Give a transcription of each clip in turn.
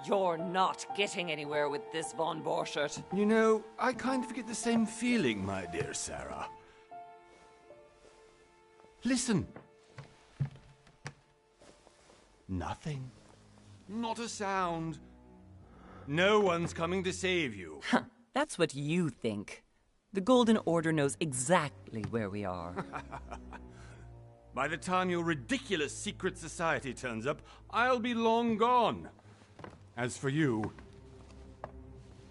You're not getting anywhere with this, von Borchert. You know, I kind of get the same feeling, my dear Sarah. Listen. Nothing. Not a sound. No one's coming to save you. That's what you think. The Golden Order knows exactly where we are. By the time your ridiculous secret society turns up, I'll be long gone. As for you,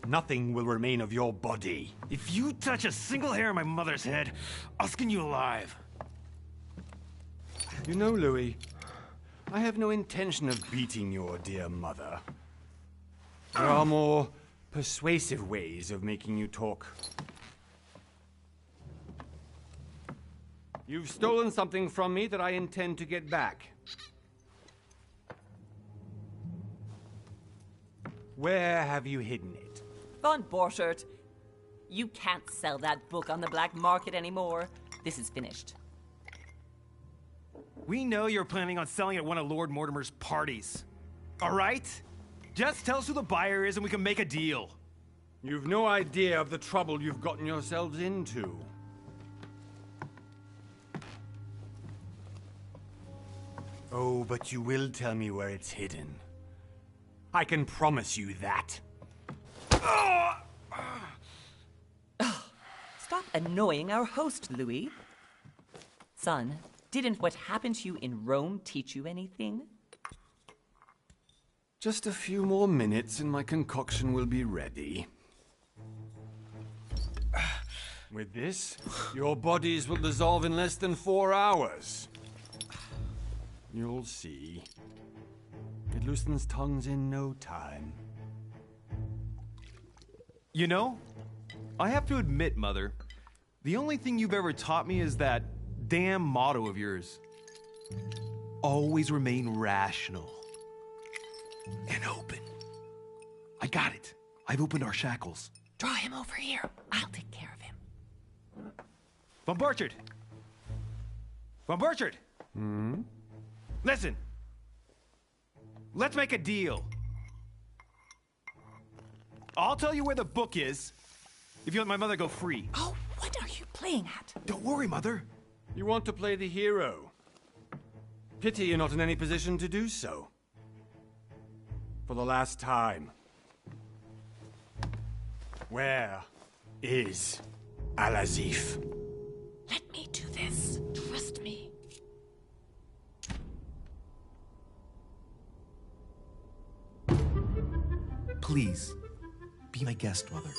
nothing will remain of your body. If you touch a single hair on my mother's head, I'll skin you alive. You know, Louis, I have no intention of beating your dear mother. There are more persuasive ways of making you talk. You've stolen something from me that I intend to get back. Where have you hidden it? Von Borchert, you can't sell that book on the black market anymore. This is finished. We know you're planning on selling at one of Lord Mortimer's parties. All right? Just tell us who the buyer is and we can make a deal. You've no idea of the trouble you've gotten yourselves into. Oh, but you will tell me where it's hidden. I can promise you that. Stop annoying our host, Louis. Son, didn't what happened to you in Rome teach you anything? Just a few more minutes and my concoction will be ready. With this, your bodies will dissolve in less than 4 hours. You'll see. It loosens tongues in no time. You know, I have to admit, Mother, the only thing you've ever taught me is that damn motto of yours. Always remain rational. And open. I got it. I've opened our shackles. Draw him over here. I'll take care of him. Von Borchert! Von Borchert! Listen. Let's make a deal. I'll tell you where the book is if you let my mother go free. Oh, what are you playing at? Don't worry, Mother. You want to play the hero. Pity you're not in any position to do so. For the last time. Where is Al-Azif? Let me do this. Trust me. Please, be my guest, Mother.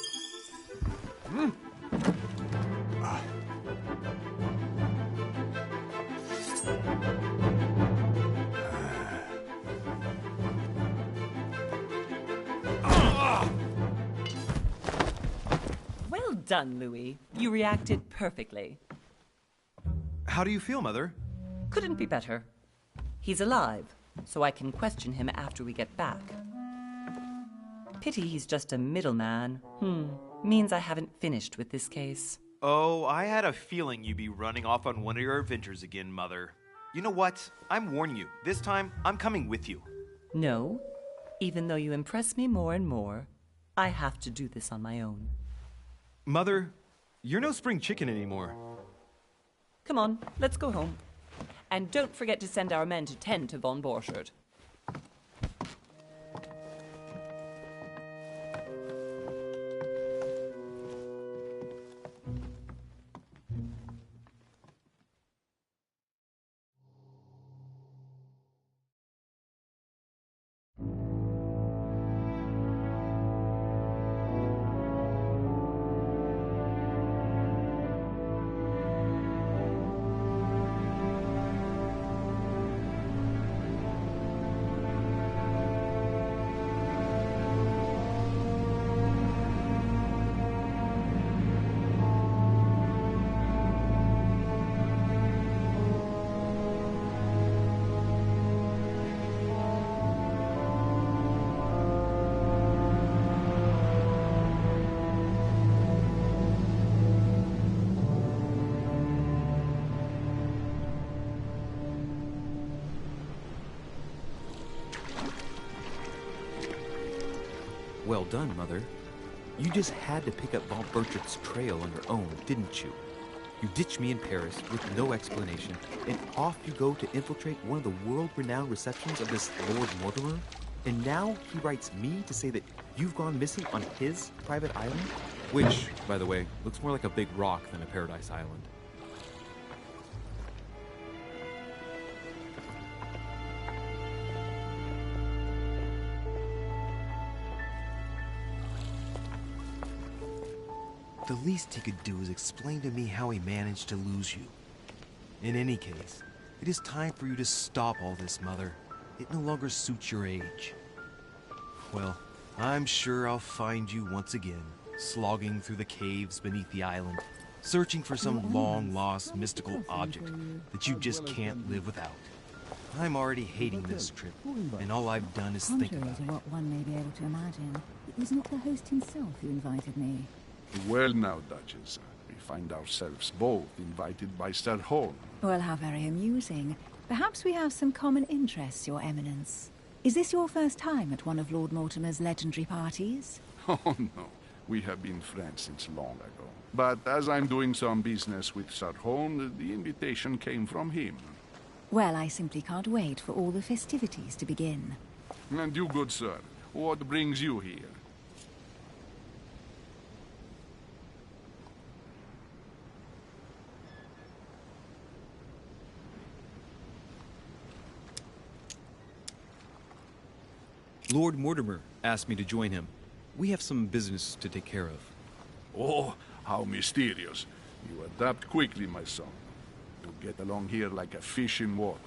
Well done, Louis. You reacted perfectly. How do you feel, Mother? Couldn't be better. He's alive, so I can question him after we get back. Pity he's just a middleman. Means I haven't finished with this case. Oh, I had a feeling you'd be running off on one of your adventures again, Mother. You know what? I'm warning you. This time, I'm coming with you. No. Even though you impress me more and more, I have to do this on my own. Mother, you're no spring chicken anymore. Come on, let's go home. And don't forget to send our men to tend to von Borchert. Well done, Mother. You just had to pick up Von Bertrich's trail on your own, didn't you? You ditched me in Paris with no explanation, and off you go to infiltrate one of the world-renowned receptions of this Lord Mortimer? And now he writes me to say that you've gone missing on his private island? Which, by the way, looks more like a big rock than a paradise island. The least he could do is explain to me how he managed to lose you. In any case, it is time for you to stop all this, Mother. It no longer suits your age. Well, I'm sure I'll find you once again, slogging through the caves beneath the island, searching for some long-lost mystical object that you just can't live without. I'm already hating this trip, and all I've done is think Contrary about to it. what one may be able to imagine, it was not the host himself who invited me. Well now, Duchess, we find ourselves both invited by Sir Horn. Well, how very amusing. Perhaps we have some common interests, Your Eminence. Is this your first time at one of Lord Mortimer's legendary parties? Oh no, we have been friends since long ago. But as I'm doing some business with Sir Horn, the invitation came from him. Well, I simply can't wait for all the festivities to begin. And you, good sir, what brings you here? Lord Mortimer asked me to join him. We have some business to take care of. Oh, how mysterious. You adapt quickly, my son. You get along here like a fish in water.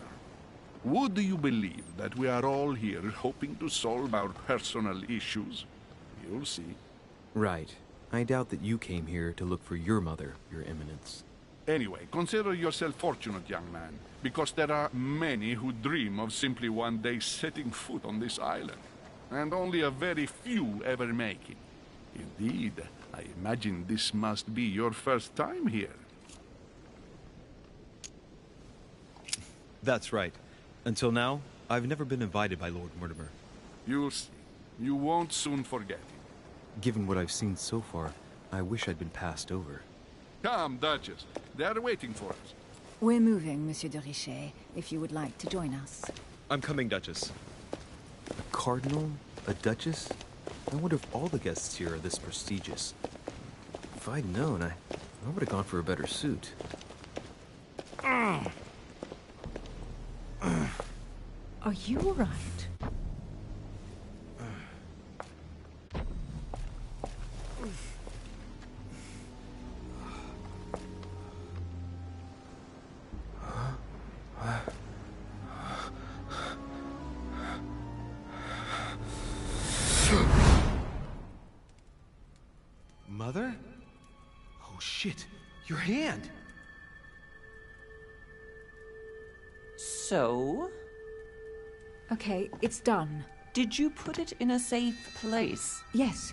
Would you believe that we are all here hoping to solve our personal issues? You'll see. Right. I doubt that you came here to look for your mother, Your Eminence. Anyway, consider yourself fortunate, young man, because there are many who dream of simply one day setting foot on this island, and only a very few ever make it. Indeed, I imagine this must be your first time here. That's right. Until now, I've never been invited by Lord Mortimer. You'll see. You won't soon forget it. Given what I've seen so far, I wish I'd been passed over. Come, Duchess. They are waiting for us. We're moving, Monsieur de Richet, if you would like to join us. I'm coming, Duchess. A cardinal? A duchess? I wonder if all the guests here are this prestigious. If I'd known, I would have gone for a better suit. Are you all right? Mother? Oh shit, your hand! So, Okay, it's done. did you put it in a safe place? Yes.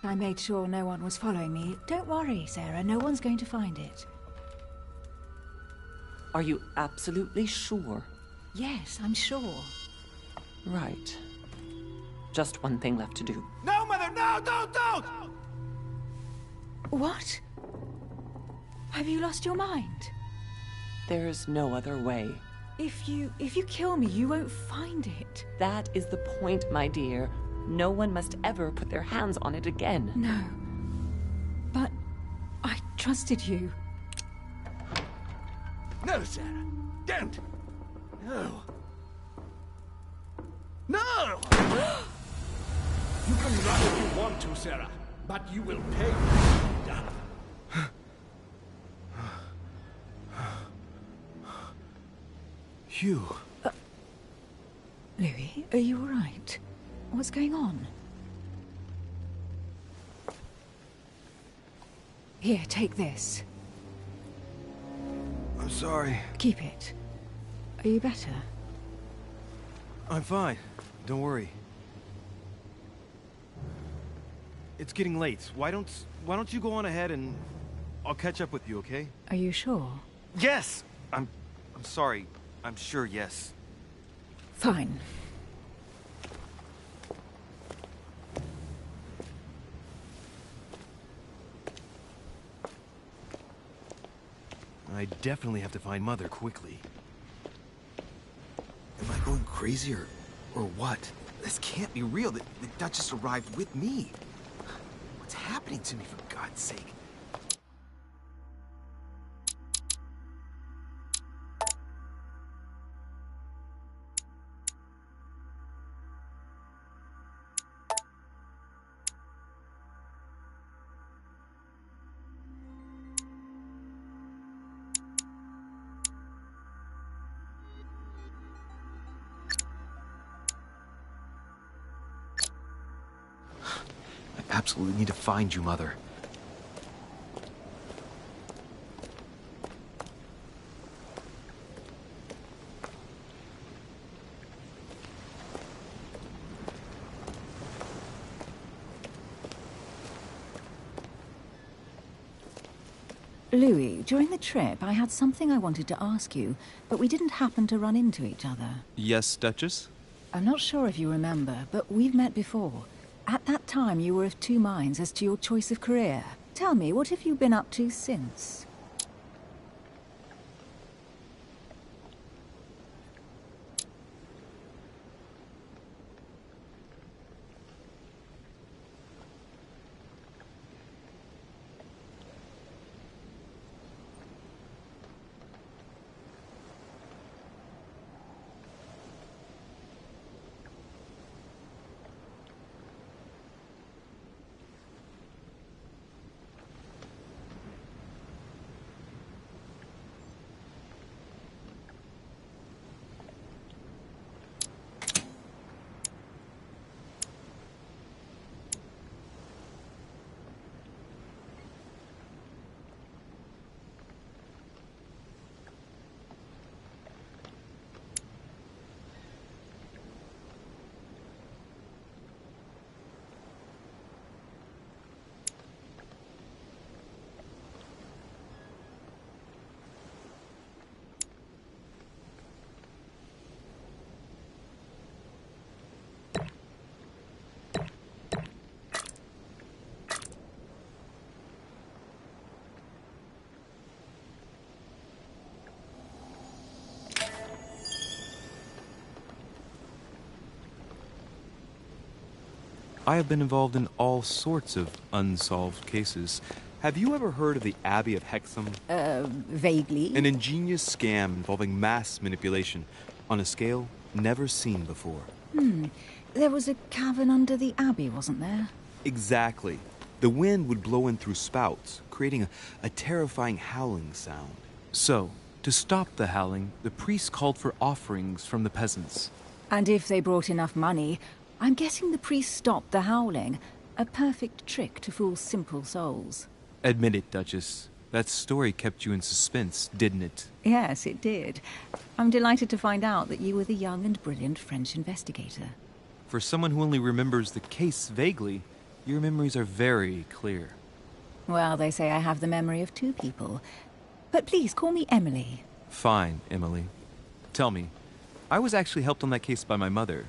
I made sure no one was following me. Don't worry, Sarah, no one's going to find it. Are you absolutely sure? Yes, I'm sure. Right. Just one thing left to do. No, Mother, no, don't! What? Have you lost your mind? There's no other way. If you kill me, you won't find it. That is the point, my dear. No one must ever put their hands on it again. No. But I trusted you. No, Sarah. Don't. No. No! You can run if you want to, Sarah, but you will pay. Hugh. Louis, are you all right? What's going on? Here, take this. I'm sorry. Keep it. Are you better? I'm fine. Don't worry. It's getting late. Why don't you go on ahead and I'll catch up with you, okay? Are you sure? Yes! I'm sorry. I'm sure, yes. Fine. I definitely have to find Mother quickly. Am I going crazy or what? This can't be real. The Duchess arrived with me. What's happening to me, for God's sake? I absolutely need to find you, Mother. Louis, during the trip, I had something I wanted to ask you, but we didn't happen to run into each other. Yes, Duchess? I'm not sure if you remember, but we've met before. At that time, you were of two minds as to your choice of career. Tell me, what have you been up to since? I have been involved in all sorts of unsolved cases. Have you ever heard of the Abbey of Hexham? Vaguely. An ingenious scam involving mass manipulation on a scale never seen before. There was a cavern under the abbey, wasn't there? Exactly. The wind would blow in through spouts, creating a terrifying howling sound. So, to stop the howling, the priests called for offerings from the peasants. And if they brought enough money, I'm guessing the priest stopped the howling. A perfect trick to fool simple souls. Admit it, Duchess. That story kept you in suspense, didn't it? Yes, it did. I'm delighted to find out that you were the young and brilliant French investigator. For someone who only remembers the case vaguely, your memories are very clear. Well, they say I have the memory of two people. But please, call me Emily. Fine, Emily. Tell me, I was actually helped on that case by my mother.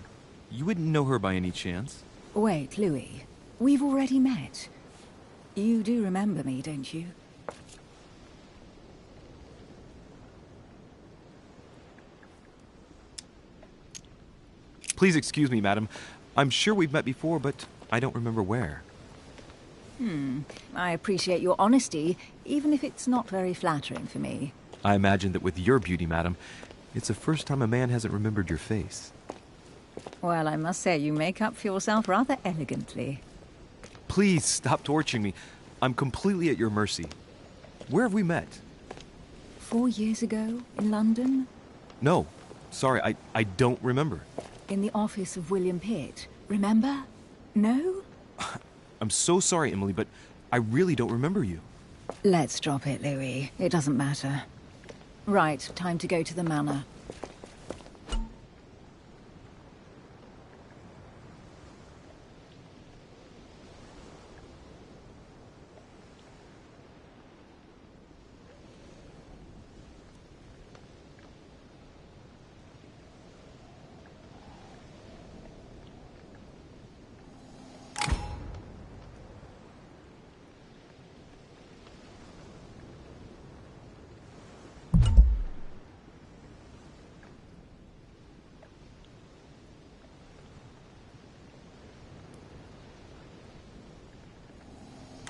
You wouldn't know her by any chance? Wait, Louis. We've already met. You do remember me, don't you? Please excuse me, madam. I'm sure we've met before, but I don't remember where. I appreciate your honesty, even if it's not very flattering for me. I imagine that with your beauty, madam, it's the first time a man hasn't remembered your face. Well, I must say you make up for yourself rather elegantly. Please stop torturing me. I'm completely at your mercy. Where have we met? 4 years ago, in London? No. Sorry, I don't remember. In the office of William Pitt. Remember? No? I'm so sorry, Emily, but I really don't remember you. Let's drop it, Louis. It doesn't matter. Right, time to go to the manor.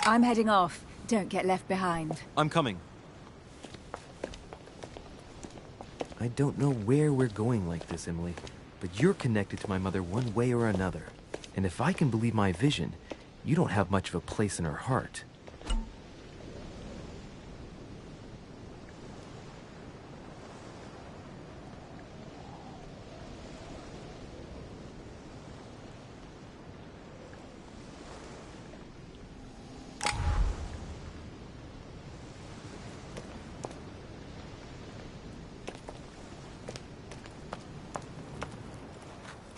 I'm heading off. Don't get left behind. I'm coming. I don't know where we're going like this, Emily, but you're connected to my mother one way or another. And if I can believe my vision, you don't have much of a place in her heart.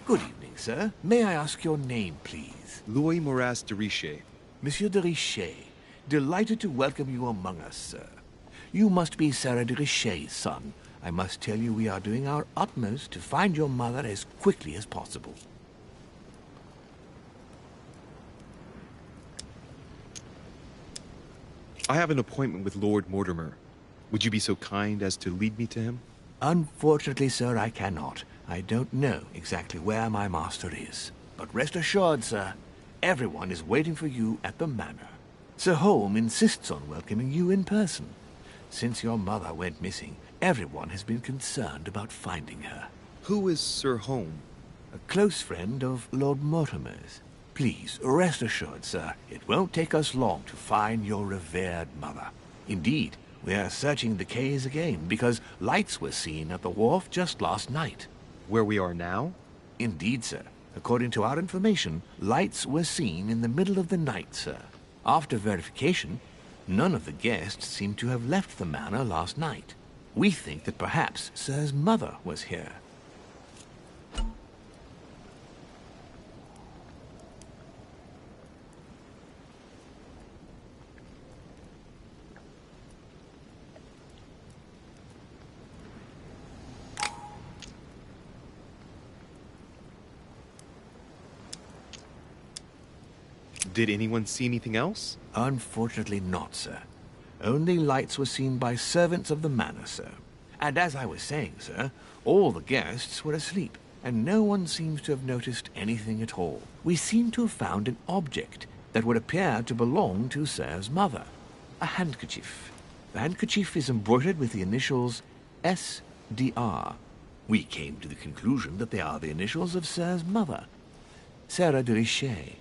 Good evening, sir. May I ask your name, please? Louis Moras de Richer. Monsieur de Richer. Delighted to welcome you among us, sir. You must be Sarah de Richer's son. I must tell you we are doing our utmost to find your mother as quickly as possible. I have an appointment with Lord Mortimer. Would you be so kind as to lead me to him? Unfortunately, sir, I cannot. I don't know exactly where my master is. But rest assured, sir, everyone is waiting for you at the manor. Sir Holm insists on welcoming you in person. Since your mother went missing, everyone has been concerned about finding her. Who is Sir Holm? A close friend of Lord Mortimer's. Please, rest assured, sir, it won't take us long to find your revered mother. Indeed, we are searching the quays again because lights were seen at the wharf just last night. Where we are now? Indeed, sir. According to our information, lights were seen in the middle of the night, sir. After verification, none of the guests seem to have left the manor last night. We think that perhaps Sir's mother was here. Did anyone see anything else? Unfortunately not, sir. Only lights were seen by servants of the manor, sir. And as I was saying, sir, all the guests were asleep, and no one seems to have noticed anything at all. We seem to have found an object that would appear to belong to Sir's mother. A handkerchief. The handkerchief is embroidered with the initials SDR. We came to the conclusion that they are the initials of Sir's mother, Sarah de Richer.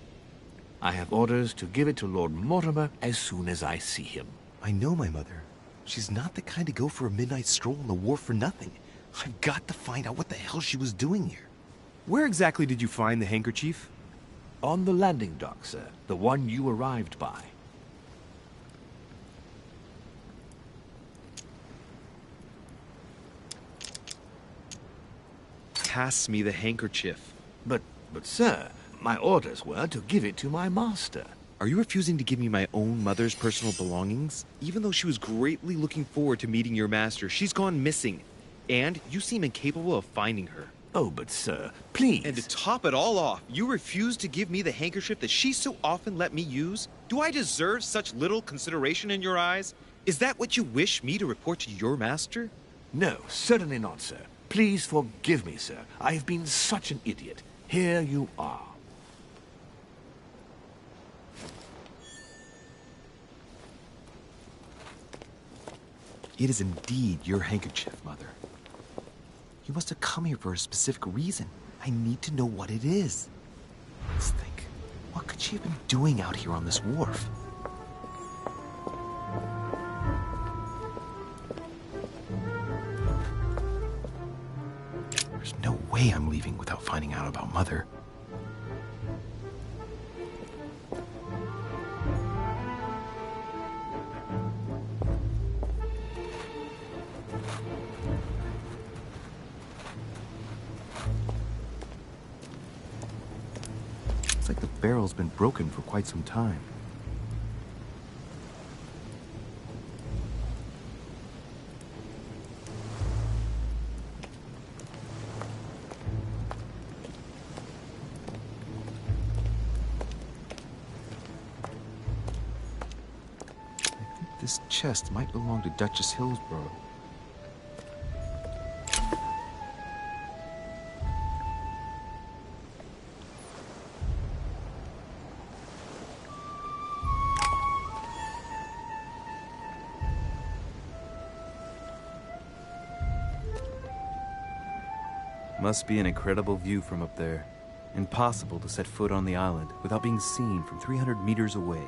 I have orders to give it to Lord Mortimer as soon as I see him. I know my mother. She's not the kind to go for a midnight stroll on the wharf for nothing. I've got to find out what the hell she was doing here. Where exactly did you find the handkerchief? On the landing dock, sir. The one you arrived by. Pass me the handkerchief. But sir, my orders were to give it to my master. Are you refusing to give me my own mother's personal belongings? Even though she was greatly looking forward to meeting your master, she's gone missing. And you seem incapable of finding her. Oh, but sir, please. And to top it all off, you refuse to give me the handkerchief that she so often let me use? Do I deserve such little consideration in your eyes? Is that what you wish me to report to your master? No, certainly not, sir. Please forgive me, sir. I have been such an idiot. Here you are. It is indeed your handkerchief, Mother. You must have come here for a specific reason. I need to know what it is. Let's think. What could she have been doing out here on this wharf? There's no way I'm leaving without finding out about Mother. Looks like the barrel's been broken for quite some time. I think this chest might belong to Duchess Hillsborough. Must be an incredible view from up there. Impossible to set foot on the island without being seen from 300 meters away.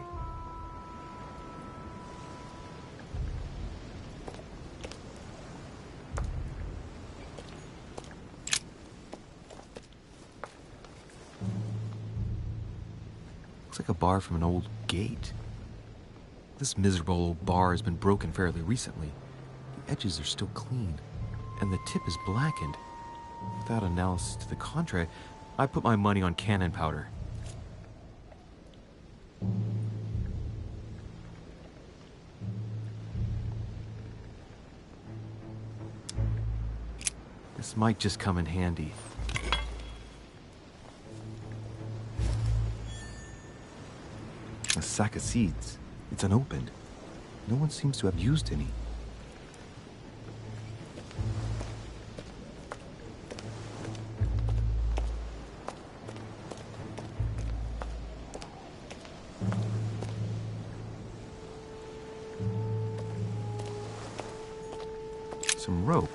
Looks like a bar from an old gate. This miserable old bar has been broken fairly recently. The edges are still clean, and the tip is blackened. Without analysis to the contrary, I put my money on cannon powder. This might just come in handy. A sack of seeds. It's unopened. No one seems to have used any. Some rope.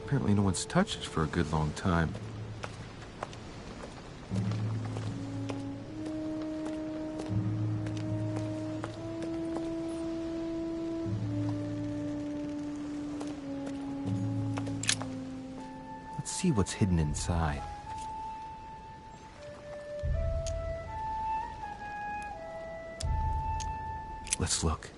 Apparently no one's touched it for a good long time. Let's see what's hidden inside. Let's look.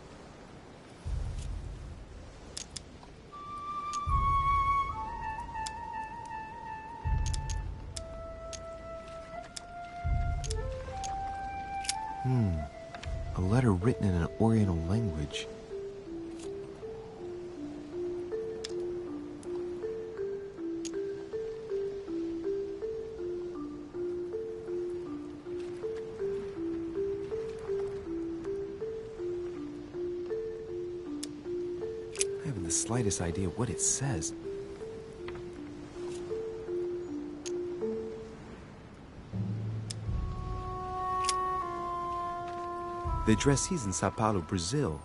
A letter written in an Oriental language. I haven't the slightest idea what it says. The addressee's in Sao Paulo, Brazil.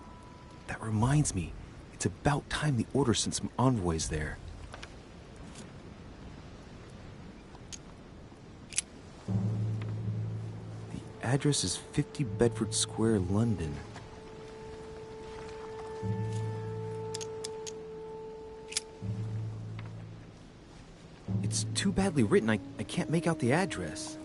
That reminds me, it's about time the Order sent some envoys there. The address is 50 Bedford Square, London. It's too badly written, I can't make out the address.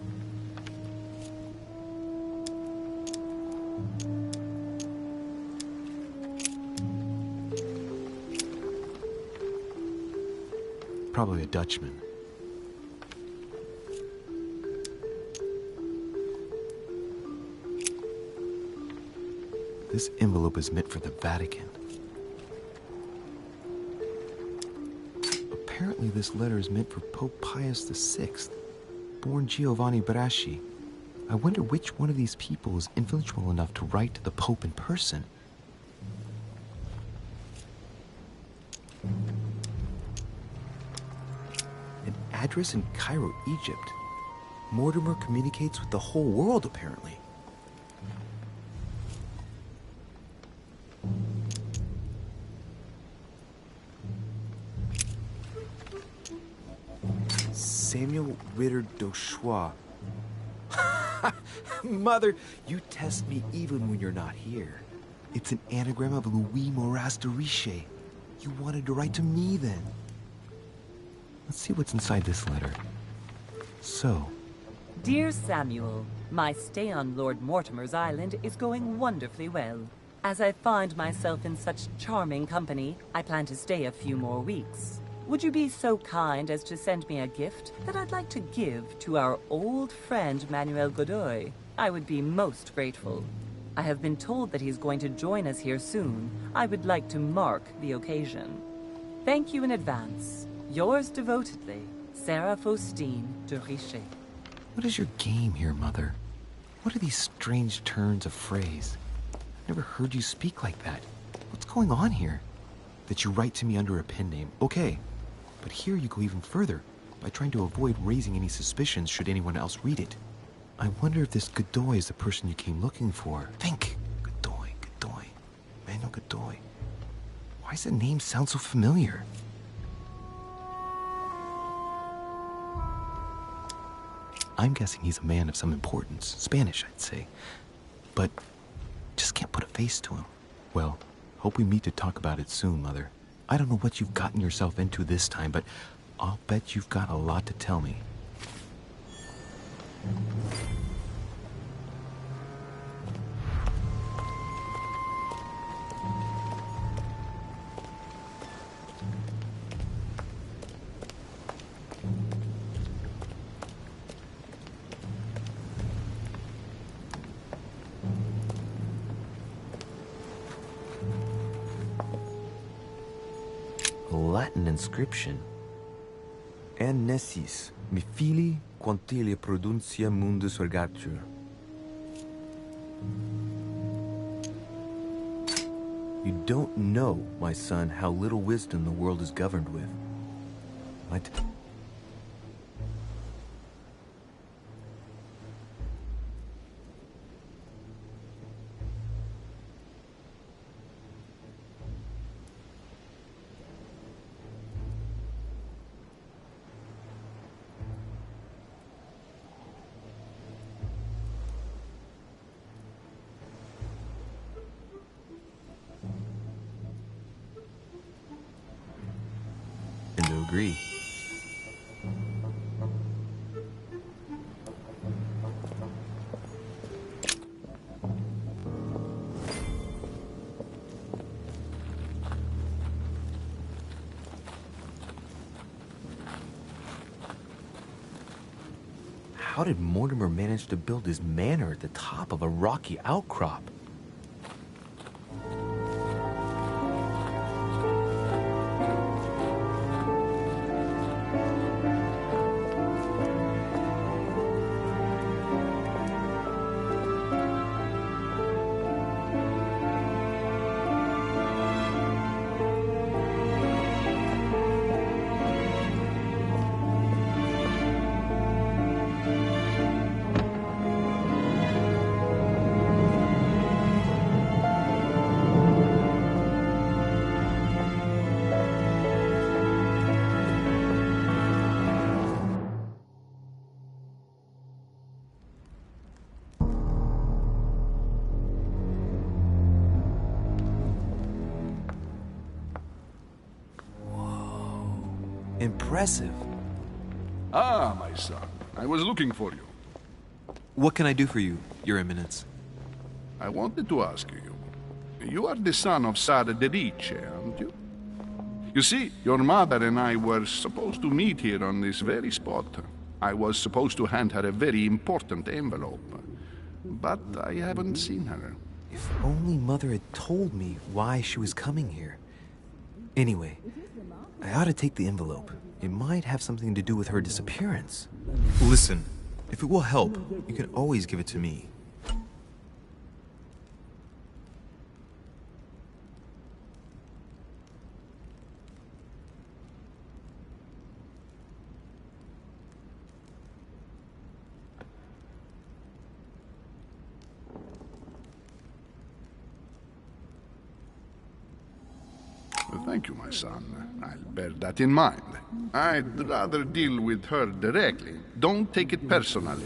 Probably a Dutchman. This envelope is meant for the Vatican. Apparently this letter is meant for Pope Pius VI, born Giovanni Braschi. I wonder which one of these people is influential enough to write to the Pope in person. Address in Cairo, Egypt. Mortimer communicates with the whole world, apparently. Samuel Ritter d'Auchois. Mother, you test me even when you're not here. It's an anagram of Louis Moras de Riche. You wanted to write to me then. Let's see what's inside this letter. So. Dear Samuel, my stay on Lord Mortimer's island is going wonderfully well. As I find myself in such charming company, I plan to stay a few more weeks. Would you be so kind as to send me a gift that I'd like to give to our old friend Manuel Godoy? I would be most grateful. I have been told that he's going to join us here soon. I would like to mark the occasion. Thank you in advance. Yours devotedly, Sarah Faustine de Riche. What is your game here, Mother? What are these strange turns of phrase? I've never heard you speak like that. What's going on here? That you write to me under a pen name, okay. But here you go even further, by trying to avoid raising any suspicions should anyone else read it. I wonder if this Godoy is the person you came looking for. Think! Godoy. Manuel Godoy. Why does the name sound so familiar? I'm guessing he's a man of some importance. Spanish, I'd say. But just can't put a face to him. Well, hope we meet to talk about it soon, Mother. I don't know what you've gotten yourself into this time, but I'll bet you've got a lot to tell me. A Latin inscription. En nessis, mi fili, quantilia produncia mundus ergatur. You don't know, my son, how little wisdom the world is governed with. And to agree. How did Mortimer manage to build his manor at the top of a rocky outcrop? Impressive. Ah, my son. I was looking for you. What can I do for you, Your Eminence? I wanted to ask you. You are the son of Sara de Riche, aren't you? You see, your mother and I were supposed to meet here on this very spot. I was supposed to hand her a very important envelope. But I haven't seen her. If only Mother had told me why she was coming here. Anyway, I ought to take the envelope. It might have something to do with her disappearance. Listen, if it will help, you can always give it to me. Well, thank you, my son. I'll bear that in mind. I'd rather deal with her directly. Don't take it personally.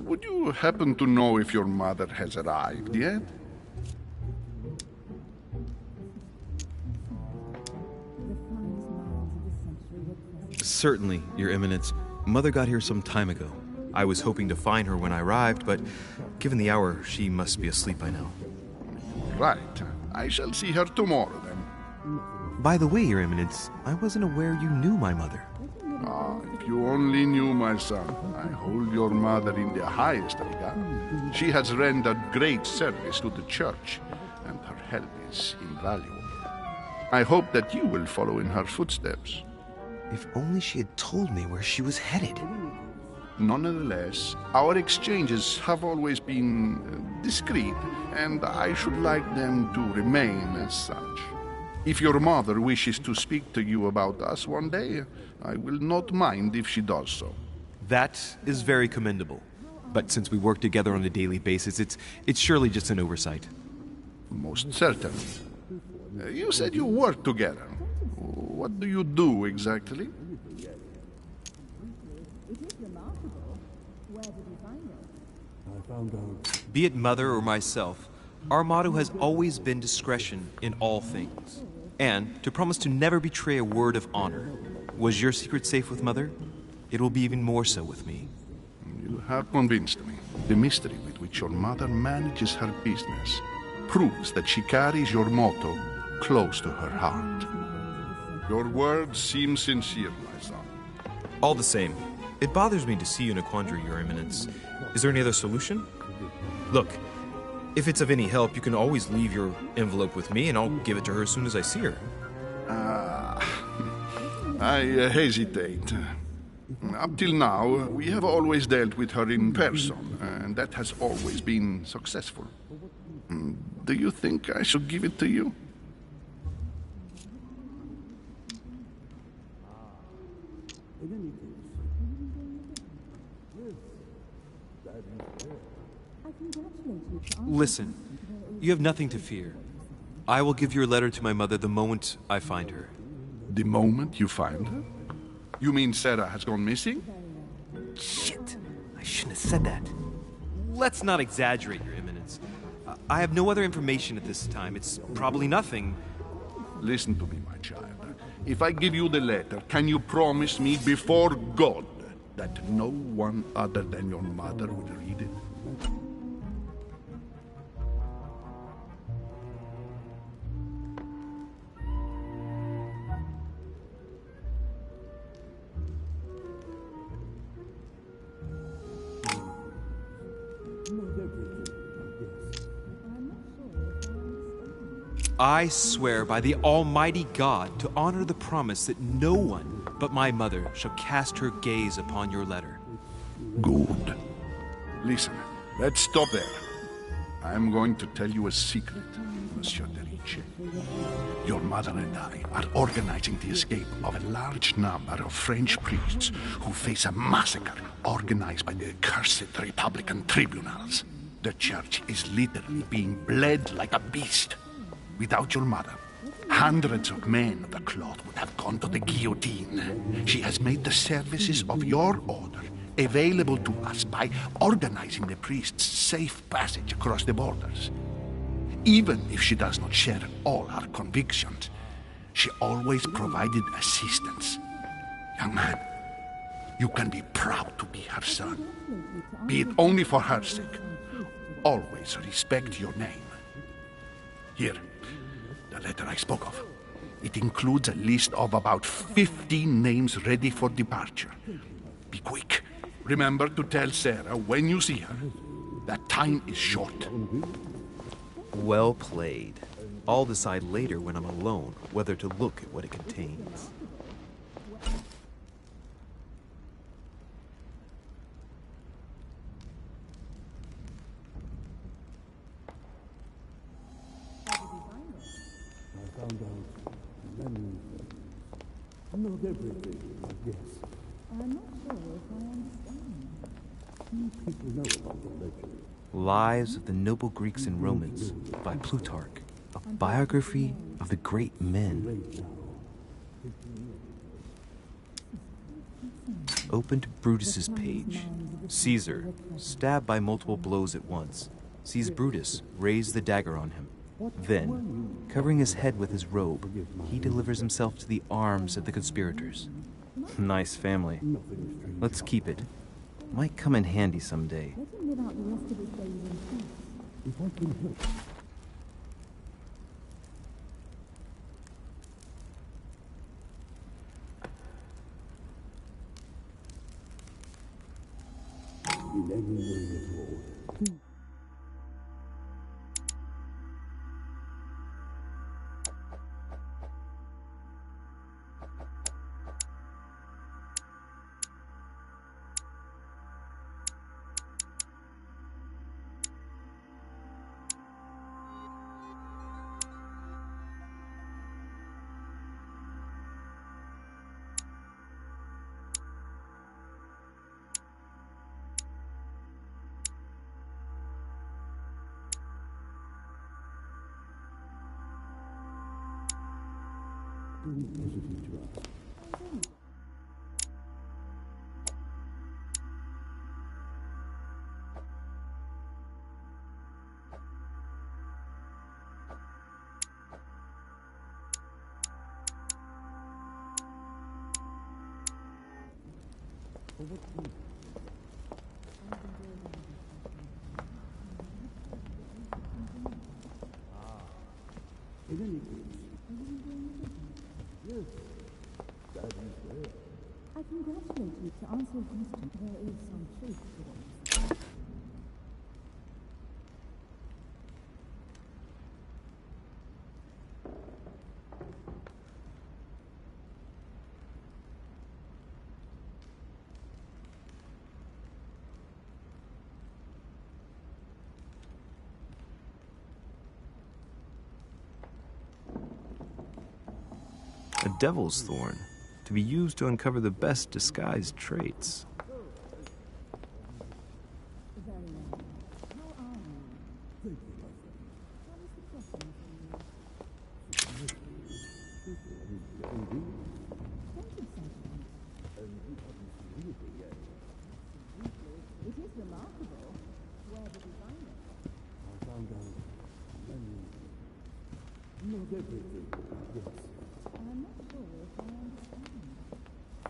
Would you happen to know if your mother has arrived yet? Certainly, Your Eminence. Mother got here some time ago. I was hoping to find her when I arrived, but given the hour, she must be asleep by now. Right. I shall see her tomorrow, then. By the way, Your Eminence, I wasn't aware you knew my mother. Ah, if you only knew, my son. I hold your mother in the highest regard. She has rendered great service to the church, and her help is invaluable. I hope that you will follow in her footsteps. If only she had told me where she was headed. Nonetheless, our exchanges have always been discreet, and I should like them to remain as such. If your mother wishes to speak to you about us one day, I will not mind if she does so. That is very commendable. But since we work together on a daily basis, it's surely just an oversight. Most certainly. You said you work together. What do you do exactly? Be it mother or myself, our motto has always been discretion in all things, and to promise to never betray a word of honor. Was your secret safe with mother? It will be even more so with me. You have convinced me. The mystery with which your mother manages her business proves that she carries your motto close to her heart. Your words seem sincere, my son. All the same, it bothers me to see you in a quandary, Your Eminence. Is there any other solution? Look, if it's of any help, you can always leave your envelope with me, and I'll give it to her as soon as I see her. I hesitate. Up till now, we have always dealt with her in person, and that has always been successful. Do you think I should give it to you? Listen, you have nothing to fear. I will give your letter to my mother the moment I find her. The moment you find her? You mean Sarah has gone missing? Shit! I shouldn't have said that. Let's not exaggerate, Your Eminence. I have no other information at this time. It's probably nothing. Listen to me, my child. If I give you the letter, can you promise me before God that no one other than your mother will read it? I swear by the Almighty God to honor the promise that no one but my mother shall cast her gaze upon your letter. Good. Listen, let's stop there. I'm going to tell you a secret, Monsieur de Ricci. Your mother and I are organizing the escape of a large number of French priests who face a massacre organized by the accursed Republican tribunals. The church is literally being bled like a beast. Without your mother, hundreds of men of the cloth would have gone to the guillotine. She has made the services of your order available to us by organizing the priests' safe passage across the borders. Even if she does not share all our convictions, she always provided assistance. Young man, you can be proud to be her son. Be it only for her sake. Always respect your name. Here, the letter I spoke of. It includes a list of about 15 names ready for departure. Be quick. Remember to tell Sarah when you see her that time is short. Well played. I'll decide later when I'm alone whether to look at what it contains. Not everything, I guess. I'm not sure if I understand. Few people know about the legend. Lives of the Noble Greeks and Romans by Plutarch, a biography of the great men. Open to Brutus's page. Caesar, stabbed by multiple blows at once, sees Brutus raise the dagger on him. Then, covering his head with his robe, he delivers himself to the arms of the conspirators. Nice family. Let's keep it. Might come in handy someday. If I can help. In any way at all. Don't hesitate to ask. In any case, yes, that is there. I congratulate you. To answer your question, there is some truth to it. A devil's thorn, to be used to uncover the best disguised traits. Not everything, yes. I'm not sure if I understand.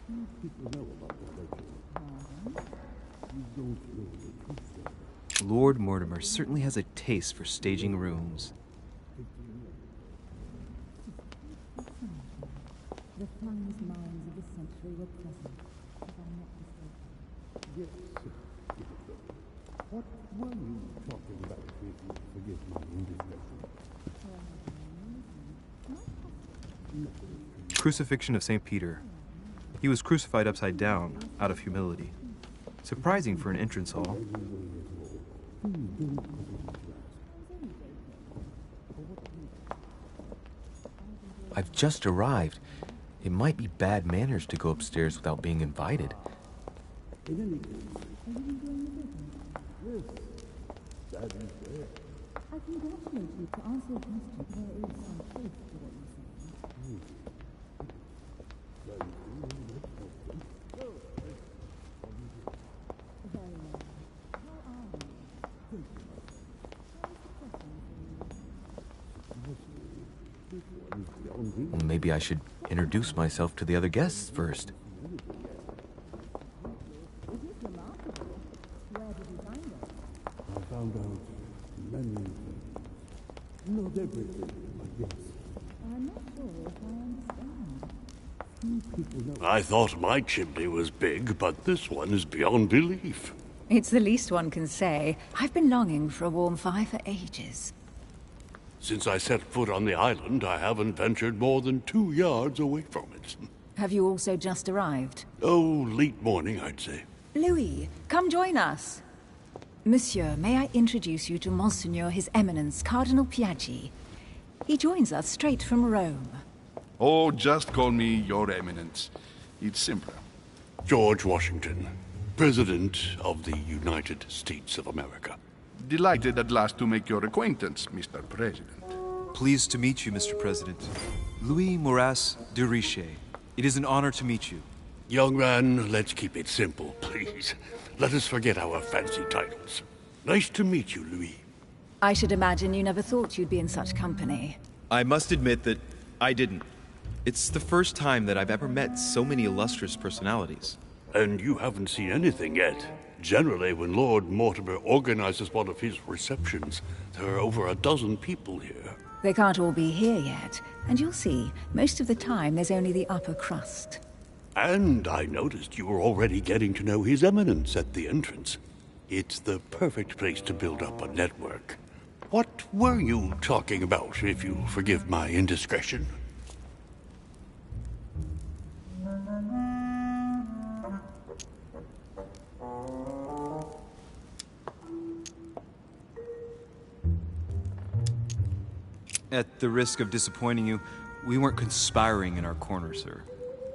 Few people know about the legend. You don't know the truth of it. Lord Mortimer certainly has a taste for staging rooms. The finest minds of the century were present, if I'm not mistaken. Yes, yes. What were you talking about, if you forgive my indiscretion? Crucifixion of St. Peter. He was crucified upside down, out of humility. Surprising for an entrance hall. I've just arrived. It might be bad manners to go upstairs without being invited. In any case, yes, that is there. I congratulate you. To answer your question, there is some truth to what you say. Very well. How are you? Well, maybe I should introduce myself to the other guests first. I found out many things. Not everything, but yes. I'm not sure if I understand. Few people know. I thought my chimney was big, but this one is beyond belief. It's the least one can say. I've been longing for a warm fire for ages. Since I set foot on the island, I haven't ventured more than 2 yards away from it. Have you also just arrived? Oh, late morning, I'd say. Louis, come join us. Monsieur, may I introduce you to Monseigneur His Eminence, Cardinal Piaggi. He joins us straight from Rome. Oh, just call me Your Eminence. It's simpler. George Washington, President of the United States of America. Delighted at last to make your acquaintance, Mr. President. Pleased to meet you, Mr. President. Louis Moras de Riche. It is an honor to meet you. Young man, let's keep it simple, please. Let us forget our fancy titles. Nice to meet you, Louis. I should imagine you never thought you'd be in such company. I must admit that I didn't. It's the first time that I've ever met so many illustrious personalities. And you haven't seen anything yet. Generally, when Lord Mortimer organizes one of his receptions, there are over a dozen people here. They can't all be here yet, and you'll see, most of the time there's only the upper crust. And I noticed you were already getting to know His Eminence at the entrance. It's the perfect place to build up a network. What were you talking about, if you forgive my indiscretion? At the risk of disappointing you, we weren't conspiring in our corner, sir.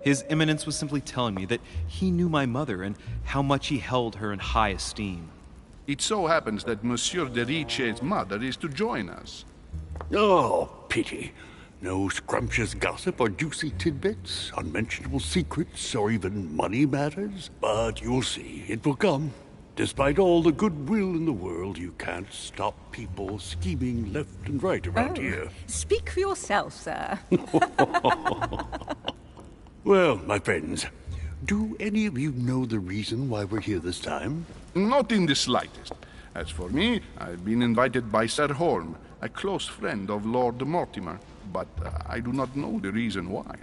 His Eminence was simply telling me that he knew my mother and how much he held her in high esteem. It so happens that Monsieur de Riche's mother is to join us. Oh, pity. No scrumptious gossip or juicy tidbits, unmentionable secrets, or even money matters. But you'll see, it will come. Despite all the goodwill in the world, you can't stop people scheming left and right around here. Speak for yourself, sir. Well, my friends, Do any of you know the reason why we're here this time? Not in the slightest. As for me, I've been invited by Sir Holm, a close friend of Lord Mortimer, but I do not know the reason why.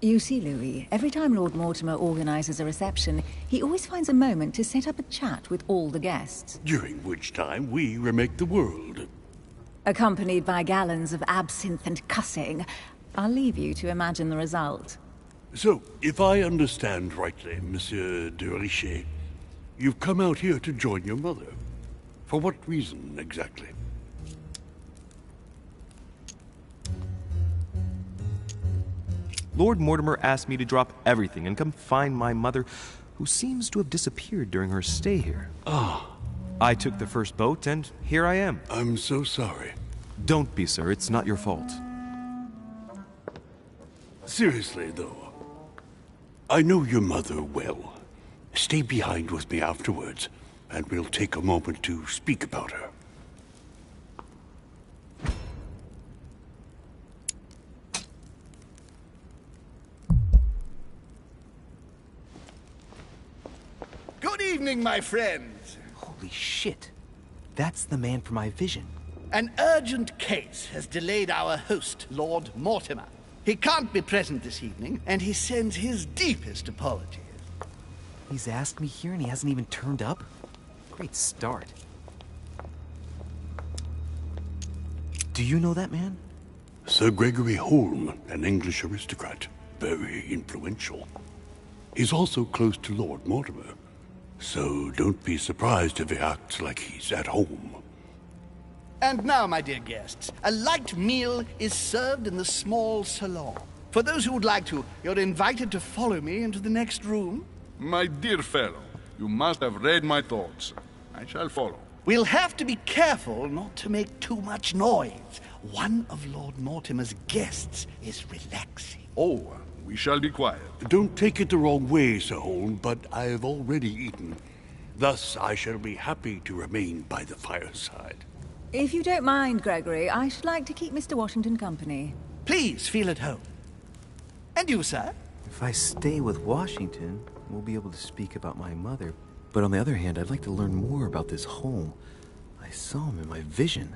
You see, Louis, every time Lord Mortimer organizes a reception, he always finds a moment to set up a chat with all the guests. During which time we remake the world. Accompanied by gallons of absinthe and cussing. I'll leave you to imagine the result. So, if I understand rightly, Monsieur de Richet, you've come out here to join your mother. For what reason, exactly? Lord Mortimer asked me to drop everything and come find my mother, who seems to have disappeared during her stay here. Ah. I took the first boat, and here I am. I'm so sorry. Don't be, sir. It's not your fault. Seriously, though, I know your mother well. Stay behind with me afterwards, and we'll take a moment to speak about her. Good evening, my friends. Holy shit. That's the man from my vision. An urgent case has delayed our host, Lord Mortimer. He can't be present this evening, and he sends his deepest apologies. He's asked me here and he hasn't even turned up? Great start. Do you know that man? Sir Gregory Holm, an English aristocrat. Very influential. He's also close to Lord Mortimer. So don't be surprised if he acts like he's at home. And now, my dear guests, a light meal is served in the small salon. For those who would like to, you're invited to follow me into the next room. My dear fellow, you must have read my thoughts. I shall follow. We'll have to be careful not to make too much noise. One of Lord Mortimer's guests is relaxing. Oh, we shall be quiet. Don't take it the wrong way, Sir Holm, but I've already eaten. Thus, I shall be happy to remain by the fireside. If you don't mind, Gregory, I should like to keep Mr. Washington company. Please feel at home. And you, sir? If I stay with Washington, we'll be able to speak about my mother. But on the other hand, I'd like to learn more about this Holm. I saw him in my vision.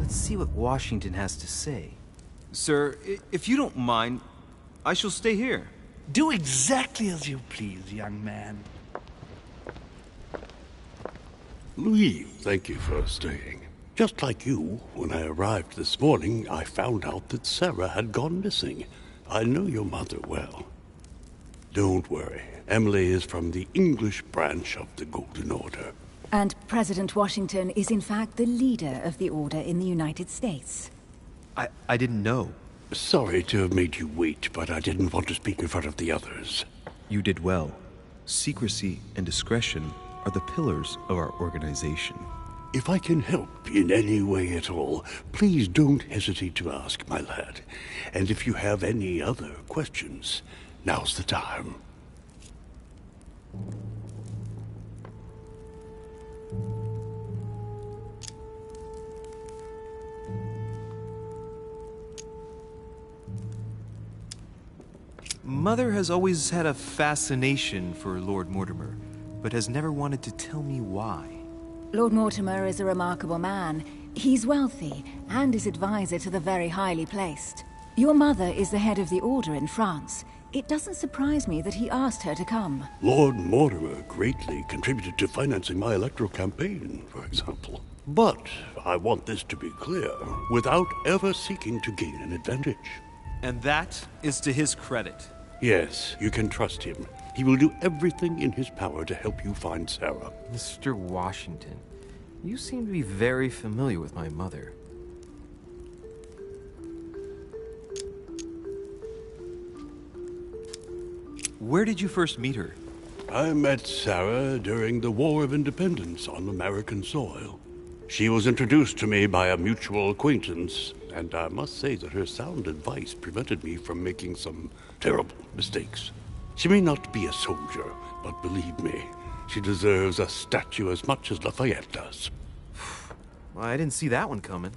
Let's see what Washington has to say. Sir, if you don't mind, I shall stay here. Do exactly as you please, young man. Louis, thank you for staying. Just like you, when I arrived this morning, I found out that Sarah had gone missing. I know your mother well. Don't worry. Emily is from the English branch of the Golden Order. And President Washington is in fact the leader of the Order in the United States. I didn't know. Sorry to have made you wait, but I didn't want to speak in front of the others. You did well. Secrecy and discretion are the pillars of our organization. If I can help in any way at all, please don't hesitate to ask, my lad. And if you have any other questions, now's the time. Mother has always had a fascination for Lord Mortimer, but has never wanted to tell me why. Lord Mortimer is a remarkable man. He's wealthy, and is advisor to the very highly placed. Your mother is the head of the Order in France. It doesn't surprise me that he asked her to come. Lord Mortimer greatly contributed to financing my electoral campaign, for example. But I want this to be clear, without ever seeking to gain an advantage. And that is to his credit. Yes, you can trust him. He will do everything in his power to help you find Sarah. Mr. Washington, you seem to be very familiar with my mother. Where did you first meet her? I met Sarah during the War of Independence on American soil. She was introduced to me by a mutual acquaintance, and I must say that her sound advice prevented me from making some terrible mistakes. She may not be a soldier, but believe me, she deserves a statue as much as Lafayette does. Well, I didn't see that one coming.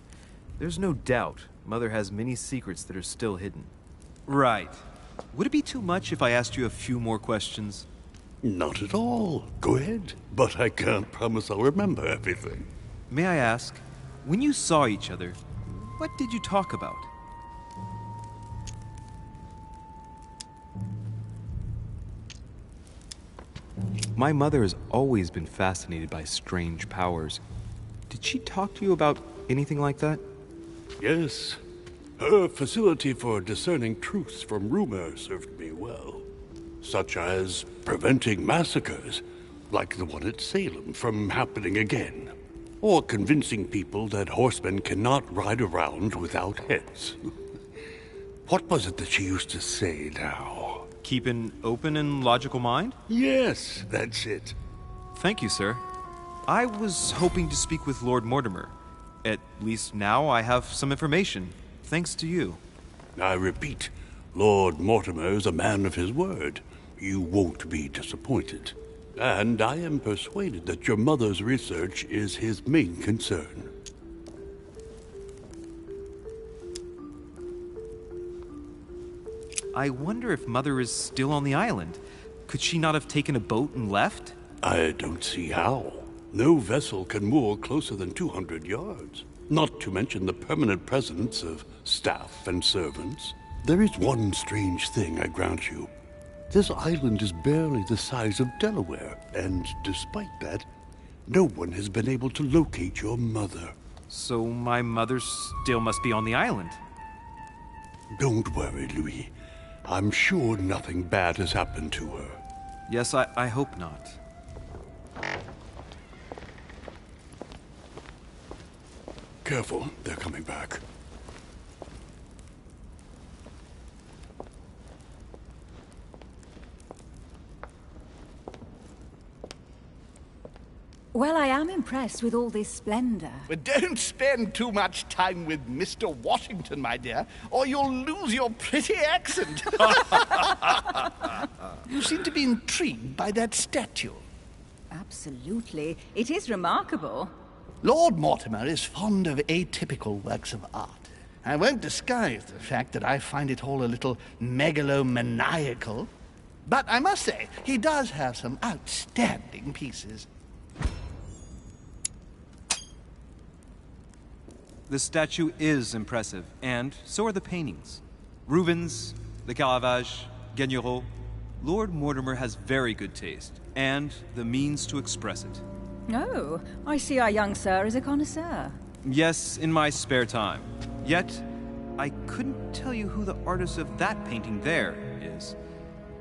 There's no doubt Mother has many secrets that are still hidden. Right. Would it be too much if I asked you a few more questions? Not at all. Go ahead. But I can't promise I'll remember everything. May I ask, when you saw each other, what did you talk about? My mother has always been fascinated by strange powers. Did she talk to you about anything like that? Yes. Her facility for discerning truths from rumor served me well. Such as preventing massacres, like the one at Salem, from happening again. Or convincing people that horsemen cannot ride around without heads. What was it that she used to say now? Keep an open and logical mind? Yes, that's it. Thank you, sir. I was hoping to speak with Lord Mortimer. At least now I have some information, thanks to you. I repeat, Lord Mortimer is a man of his word. You won't be disappointed. And I am persuaded that your mother's research is his main concern. I wonder if Mother is still on the island. Could she not have taken a boat and left? I don't see how. No vessel can moor closer than 200 yards. Not to mention the permanent presence of staff and servants. There is one strange thing, I grant you. This island is barely the size of Delaware, and despite that, no one has been able to locate your mother. So my mother still must be on the island. Don't worry, Louis. I'm sure nothing bad has happened to her. Yes, I hope not. Careful, they're coming back. Well, I am impressed with all this splendor. But don't spend too much time with Mr. Washington, my dear, or you'll lose your pretty accent. You seem to be intrigued by that statue. Absolutely. It is remarkable. Lord Mortimer is fond of atypical works of art. I won't disguise the fact that I find it all a little megalomaniacal. But I must say, he does have some outstanding pieces. The statue is impressive, and so are the paintings. Rubens, the Caravage, Guignero. Lord Mortimer has very good taste, and the means to express it. Oh, I see our young sir is a connoisseur. Yes, in my spare time. Yet, I couldn't tell you who the artist of that painting there is.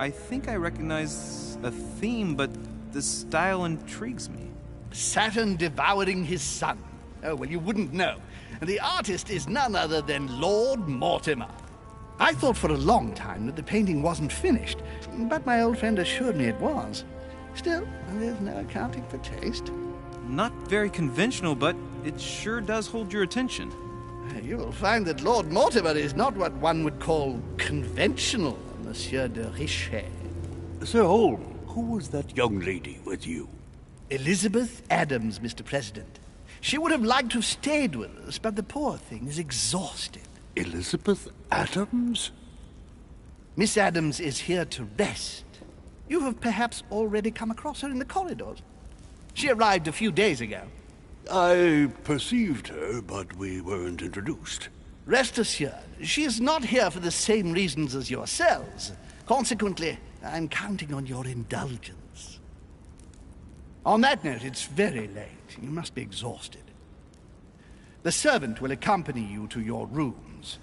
I think I recognize a theme, but the style intrigues me. Saturn devouring his son. Oh, well, you wouldn't know. And the artist is none other than Lord Mortimer. I thought for a long time that the painting wasn't finished, but my old friend assured me it was. Still, there's no accounting for taste. Not very conventional, but it sure does hold your attention. You will find that Lord Mortimer is not what one would call conventional, Monsieur de Richet. Sir Holm, who was that young lady with you? Elizabeth Adams, Mr. President. She would have liked to have stayed with us, but the poor thing is exhausted. Elizabeth Adams? Miss Adams is here to rest. You have perhaps already come across her in the corridors. She arrived a few days ago. I perceived her, but we weren't introduced. Rest assured, she is not here for the same reasons as yourselves. Consequently, I'm counting on your indulgence. On that note, it's very late. You must be exhausted. The servant will accompany you to your rooms.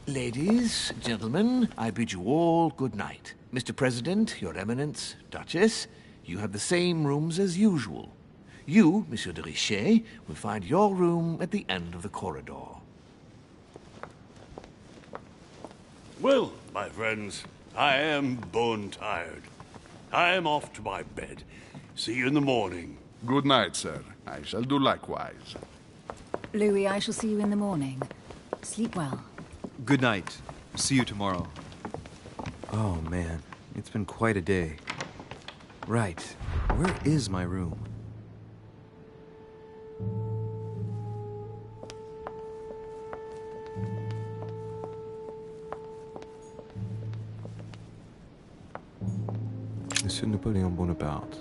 Ladies, gentlemen, I bid you all good night. Mr. President, Your Eminence, Duchess, you have the same rooms as usual. You, Monsieur de Richet, will find your room at the end of the corridor. Well, my friends, I am bone tired. I am off to my bed. See you in the morning. Good night, sir. I shall do likewise. Louis, I shall see you in the morning. Sleep well. Good night. See you tomorrow. Oh, man. It's been quite a day. Right. Where is my room? Monsieur Napoléon Bonaparte.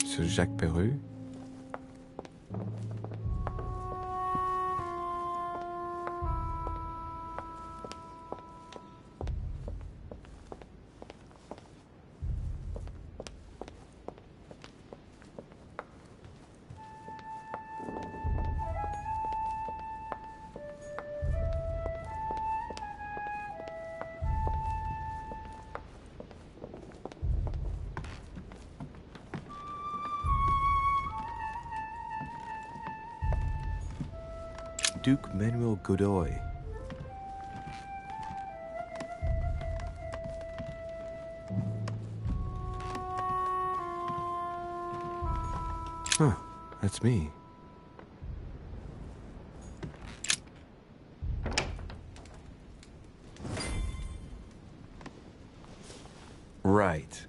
Monsieur Jacques Perru. Duke Manuel Godoy. Huh, that's me. Right.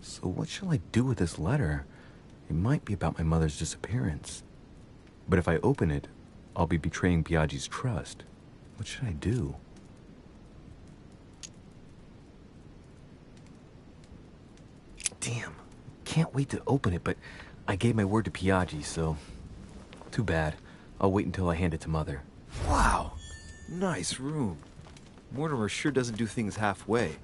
So what shall I do with this letter? It might be about my mother's disappearance. But if I open it, I'll be betraying Biaggi's trust. What should I do? Damn. Can't wait to open it, but I gave my word to Biaggi, so... Too bad. I'll wait until I hand it to Mother. Wow! Nice room. Mortimer sure doesn't do things halfway.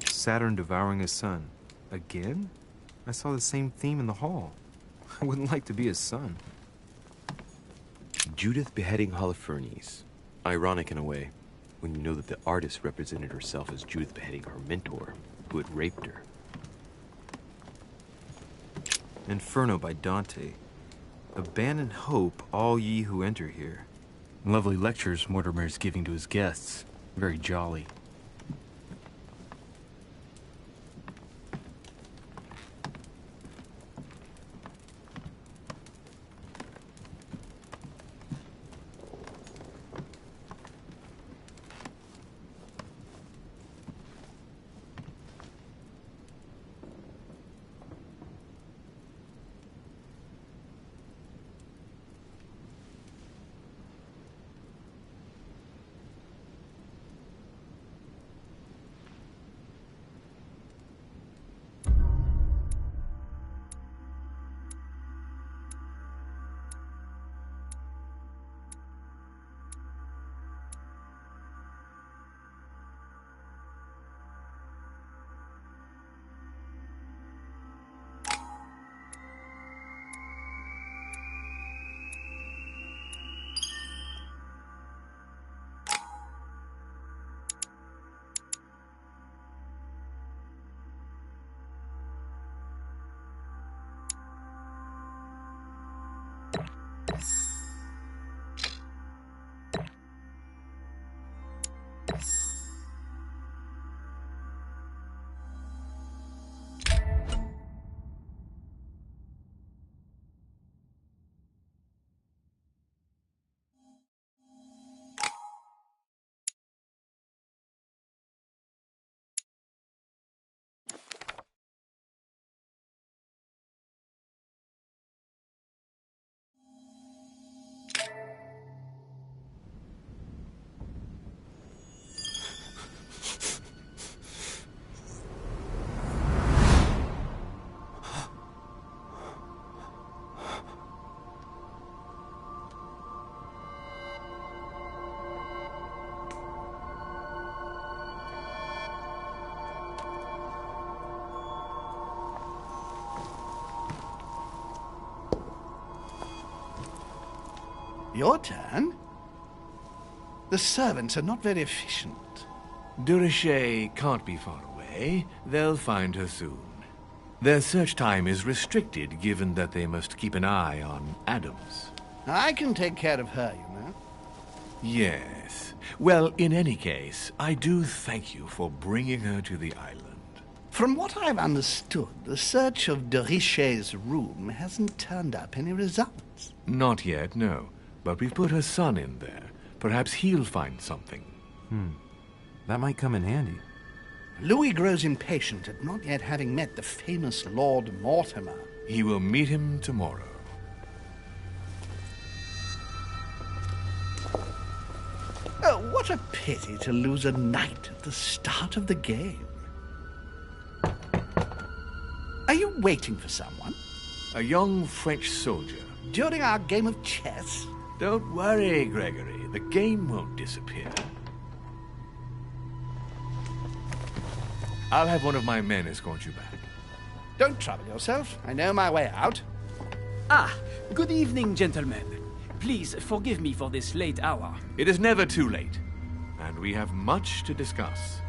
Saturn devouring his son. Again? I saw the same theme in the hall. I wouldn't like to be his son. Judith beheading Holofernes. Ironic in a way, when you know that the artist represented herself as Judith beheading her mentor, who had raped her. Inferno by Dante. Abandon hope, all ye who enter here. Lovely lectures Mortimer's giving to his guests. Very jolly. Your turn? The servants are not very efficient. Durocher can't be far away. They'll find her soon. Their search time is restricted, given that they must keep an eye on Adams. I can take care of her, you know. Yes. Well, in any case, I do thank you for bringing her to the island. From what I've understood, the search of de Richet's room hasn't turned up any results. Not yet, no. But we've put her son in there. Perhaps he'll find something. That might come in handy. Louis grows impatient at not yet having met the famous Lord Mortimer. He will meet him tomorrow. Oh, what a pity to lose a knight at the start of the game. Are you waiting for someone? A young French soldier. During our game of chess? Don't worry, Gregory. The game won't disappear. I'll have one of my men escort you back. Don't trouble yourself. I know my way out. Ah, good evening, gentlemen. Please forgive me for this late hour. It is never too late, and we have much to discuss.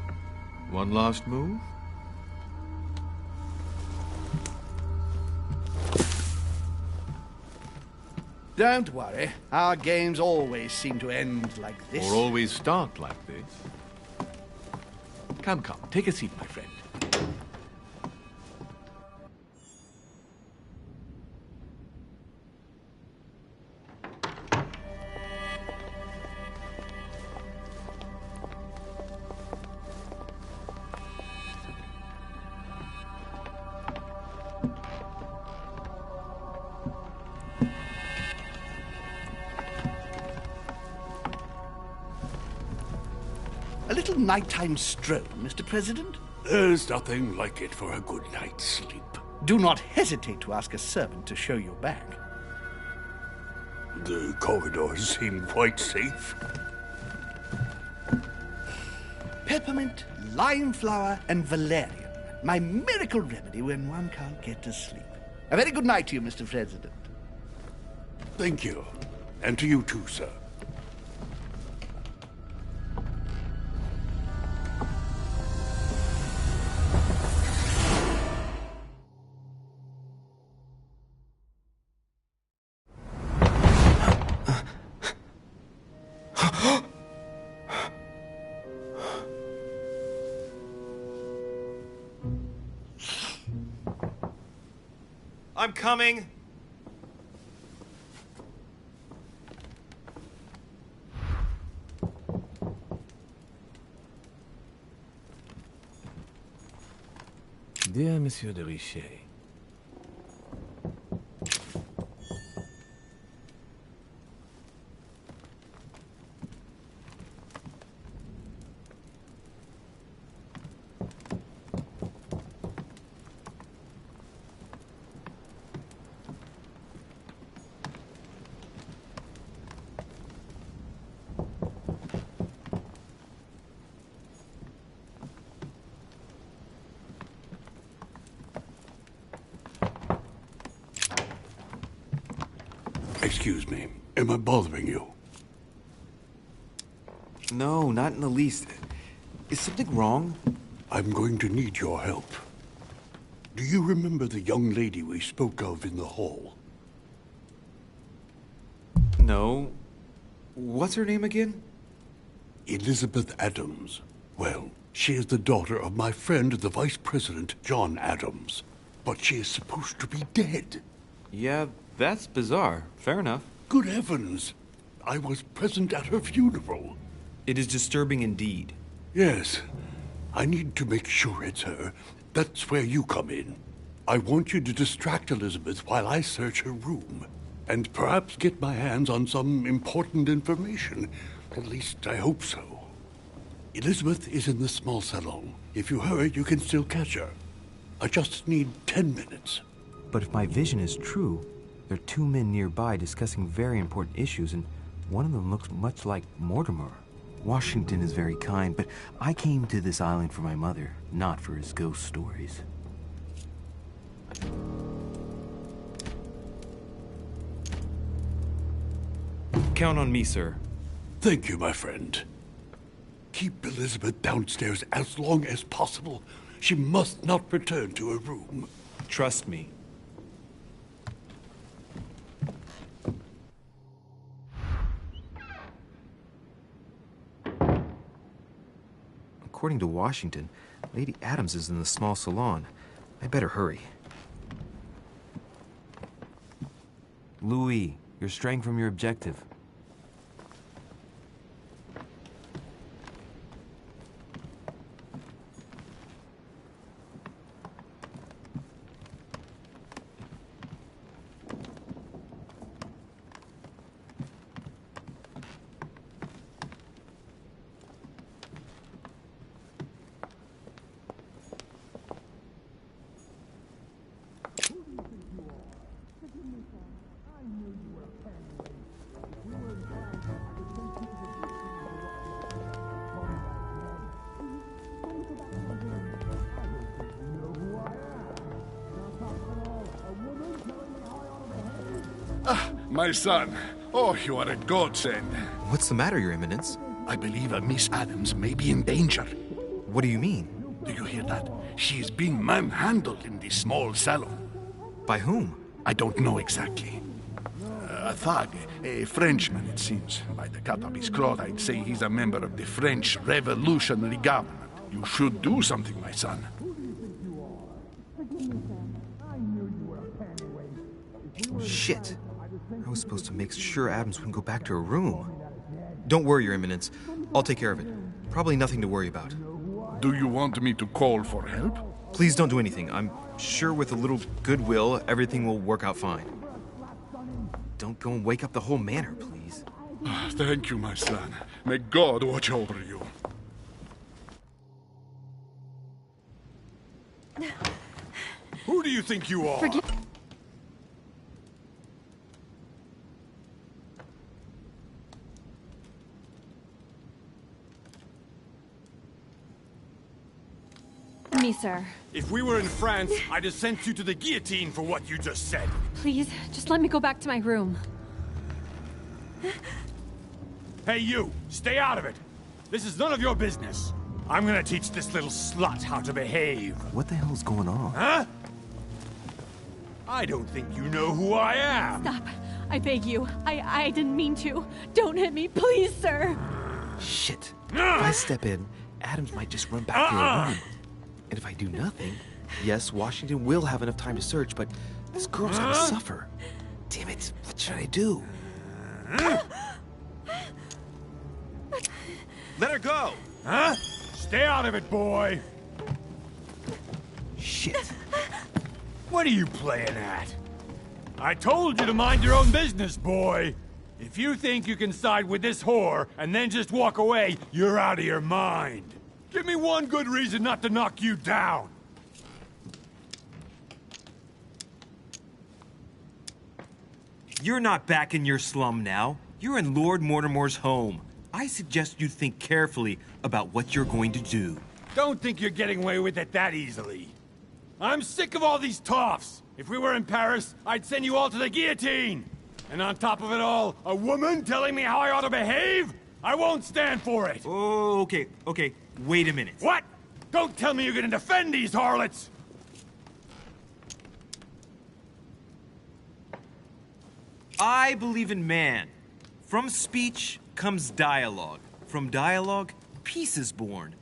One last move? Don't worry. Our games always seem to end like this. Or always start like this. Come, take a seat, my friend. A little nighttime stroll, Mr. President? There's nothing like it for a good night's sleep. Do not hesitate to ask a servant to show you back. The corridors seem quite safe. Peppermint, lime flower, and valerian. My miracle remedy when one can't get to sleep. A very good night to you, Mr. President. Thank you. And to you too, sir. I'm coming. Dear Monsieur de Richet, Excuse me. Am I bothering you? No, not in the least. Is something wrong? I'm going to need your help. Do you remember the young lady we spoke of in the hall? No. What's her name again? Elizabeth Adams. Well, she is the daughter of my friend, the Vice President, John Adams. But she is supposed to be dead. Yeah, that's bizarre. Fair enough. Good heavens! I was present at her funeral. It is disturbing indeed. Yes. I need to make sure it's her. That's where you come in. I want you to distract Elizabeth while I search her room. And perhaps get my hands on some important information. At least I hope so. Elizabeth is in the small salon. If you hurry, you can still catch her. I just need 10 minutes. But if my vision is true, there are two men nearby discussing very important issues, and one of them looks much like Mortimer. Washington is very kind, but I came to this island for my mother, not for his ghost stories. Count on me, sir. Thank you, my friend. Keep Elizabeth downstairs as long as possible. She must not return to her room. Trust me. according to Washington, Lady Adams is in the small salon. I better hurry. Louis, you're straying from your objective. My son. Oh, you are a godsend. What's the matter, Your Eminence? I believe a Miss Adams may be in danger. What do you mean? Do you hear that? She is being manhandled in the small salon. By whom? I don't know exactly. A thug, a Frenchman, it seems. By the cut of his cloth, I'd say he's a member of the French Revolutionary Government. You should do something, my son. Shit. I was supposed to make sure Adams wouldn't go back to her room. Don't worry, Your Eminence. I'll take care of it. Probably nothing to worry about. Do you want me to call for help? Please don't do anything. I'm sure with a little goodwill, everything will work out fine. Don't go and wake up the whole manor, please. Thank you, my son. May God watch over you. Who do you think you are? Me, sir. If we were in France, I'd have sent you to the guillotine for what you just said. Please, just let me go back to my room. Hey, you! Stay out of it! This is none of your business. I'm gonna teach this little slut how to behave. What the hell's going on? Huh? I don't think you know who I am. Stop. I beg you. I didn't mean to. Don't hit me, please, sir. Shit. If I step in, Adams might just run back to her room. And if I do nothing, yes, Washington will have enough time to search, but this girl's gonna suffer. Damn it, what should I do? Let her go! Huh? Stay out of it, boy! Shit. What are you playing at? I told you to mind your own business, boy! If you think you can side with this whore and then just walk away, you're out of your mind. Give me one good reason not to knock you down. You're not back in your slum now. You're in Lord Mortimer's home. I suggest you think carefully about what you're going to do. Don't think you're getting away with it that easily. I'm sick of all these toffs. If we were in Paris, I'd send you all to the guillotine. And on top of it all, a woman telling me how I ought to behave? I won't stand for it. Oh, okay. Wait a minute. What? Don't tell me you're gonna defend these harlots! I believe in man. From speech comes dialogue. From dialogue, peace is born.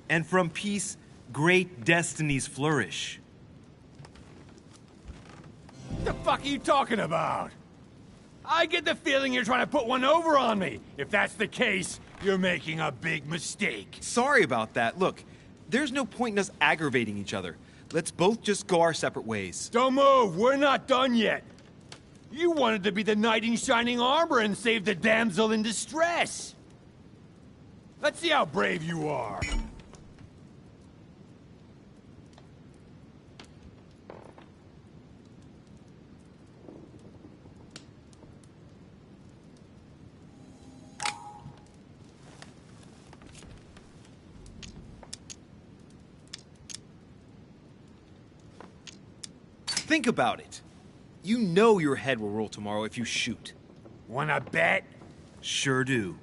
And from peace, great destinies flourish. What the fuck are you talking about? I get the feeling you're trying to put one over on me. If that's the case, you're making a big mistake. Sorry about that. Look, there's no point in us aggravating each other. Let's both just go our separate ways. Don't move. We're not done yet. You wanted to be the knight in shining armor and save the damsel in distress. Let's see how brave you are. Think about it. You know your head will roll tomorrow if you shoot. Wanna bet? Sure do.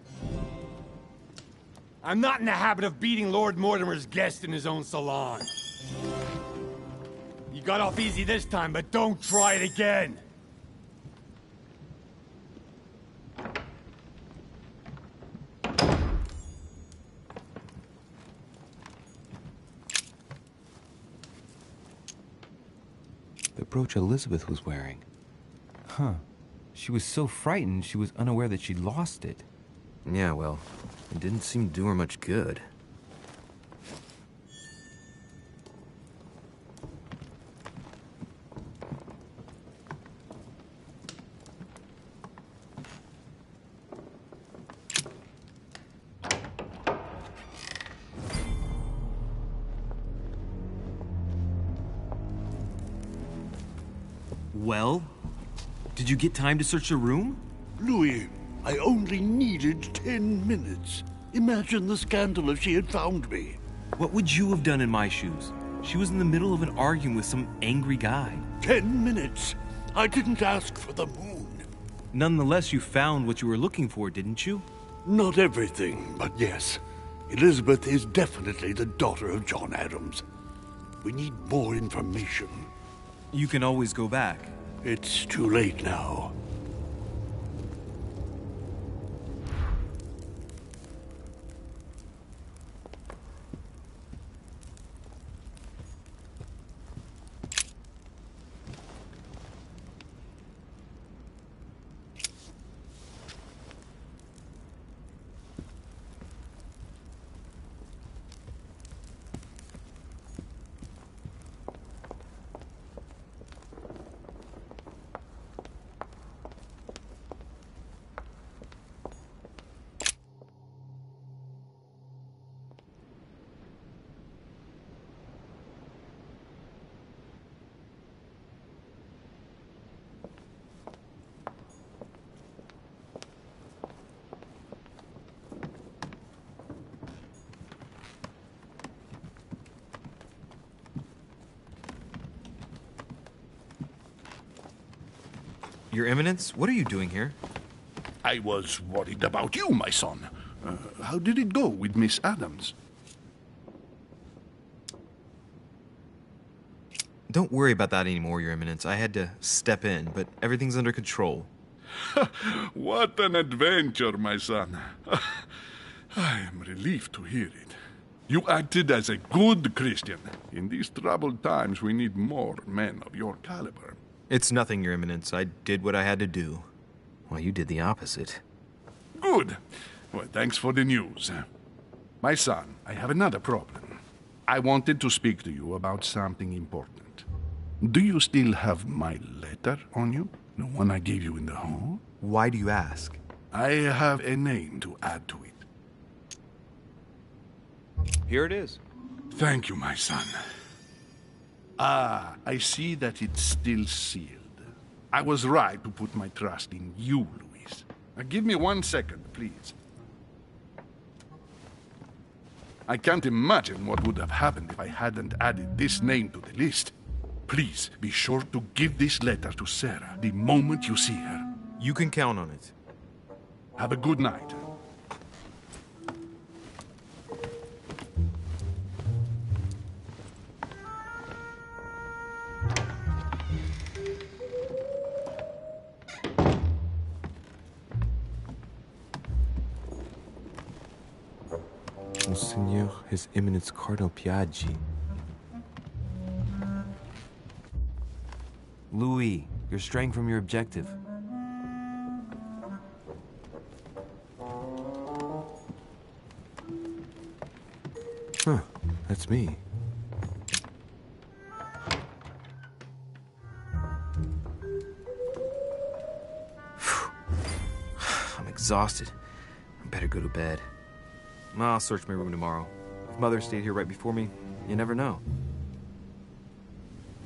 I'm not in the habit of beating Lord Mortimer's guest in his own salon. You got off easy this time, but don't try it again. brooch Elizabeth was wearing. Huh. She was so frightened she was unaware that she'd lost it. Yeah, well, it didn't seem to do her much good. Well, did you get time to search the room? Louis, I only needed 10 minutes. Imagine the scandal if she had found me. What would you have done in my shoes? She was in the middle of an argument with some angry guy. 10 minutes? I didn't ask for the moon. Nonetheless, you found what you were looking for, didn't you? Not everything, but yes. Elizabeth is definitely the daughter of John Adams. We need more information. You can always go back. It's too late now. Your Eminence, what are you doing here? I was worried about you, my son. How did it go with Miss Adams? Don't worry about that anymore, Your Eminence. I had to step in, but everything's under control. What an adventure, my son. I am relieved to hear it. You acted as a good Christian. In these troubled times, we need more men of your caliber. It's nothing, Your Eminence. I did what I had to do. Well, you did the opposite. Good. Well, thanks for the news. My son, I have another problem. I wanted to speak to you about something important. Do you still have my letter on you? The one I gave you in the hall? Why do you ask? I have a name to add to it. Here it is. Thank you, my son. Ah, I see that it's still sealed. I was right to put my trust in you, Louis. Now, give me 1 second, please. I can't imagine what would have happened if I hadn't added this name to the list. Please, be sure to give this letter to Sarah the moment you see her. You can count on it. Have a good night. Monseigneur, His Eminence Cardinal Piaggi. Louis, you're straying from your objective. Huh, that's me. I'm exhausted. I better go to bed. I'll search my room tomorrow. If Mother stayed here right before me, you never know.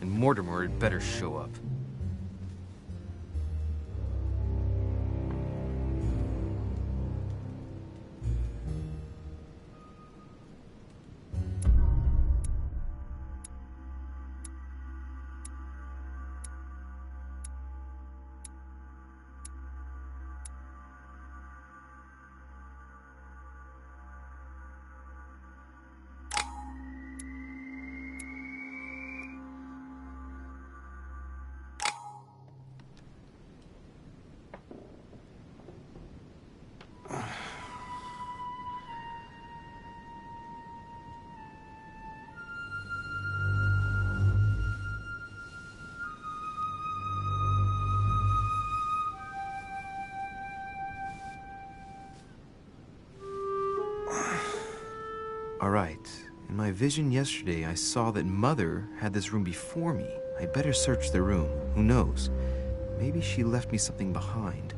And Mortimer had better show up. Alright. In my vision yesterday, I saw that Mother had this room before me. I better search the room. Who knows? Maybe she left me something behind.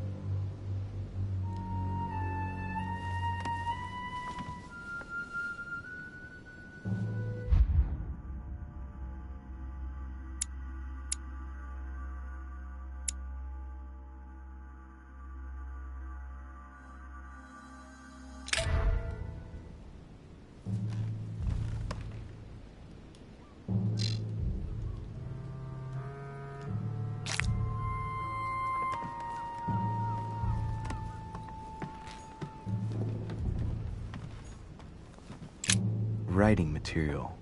Writing material.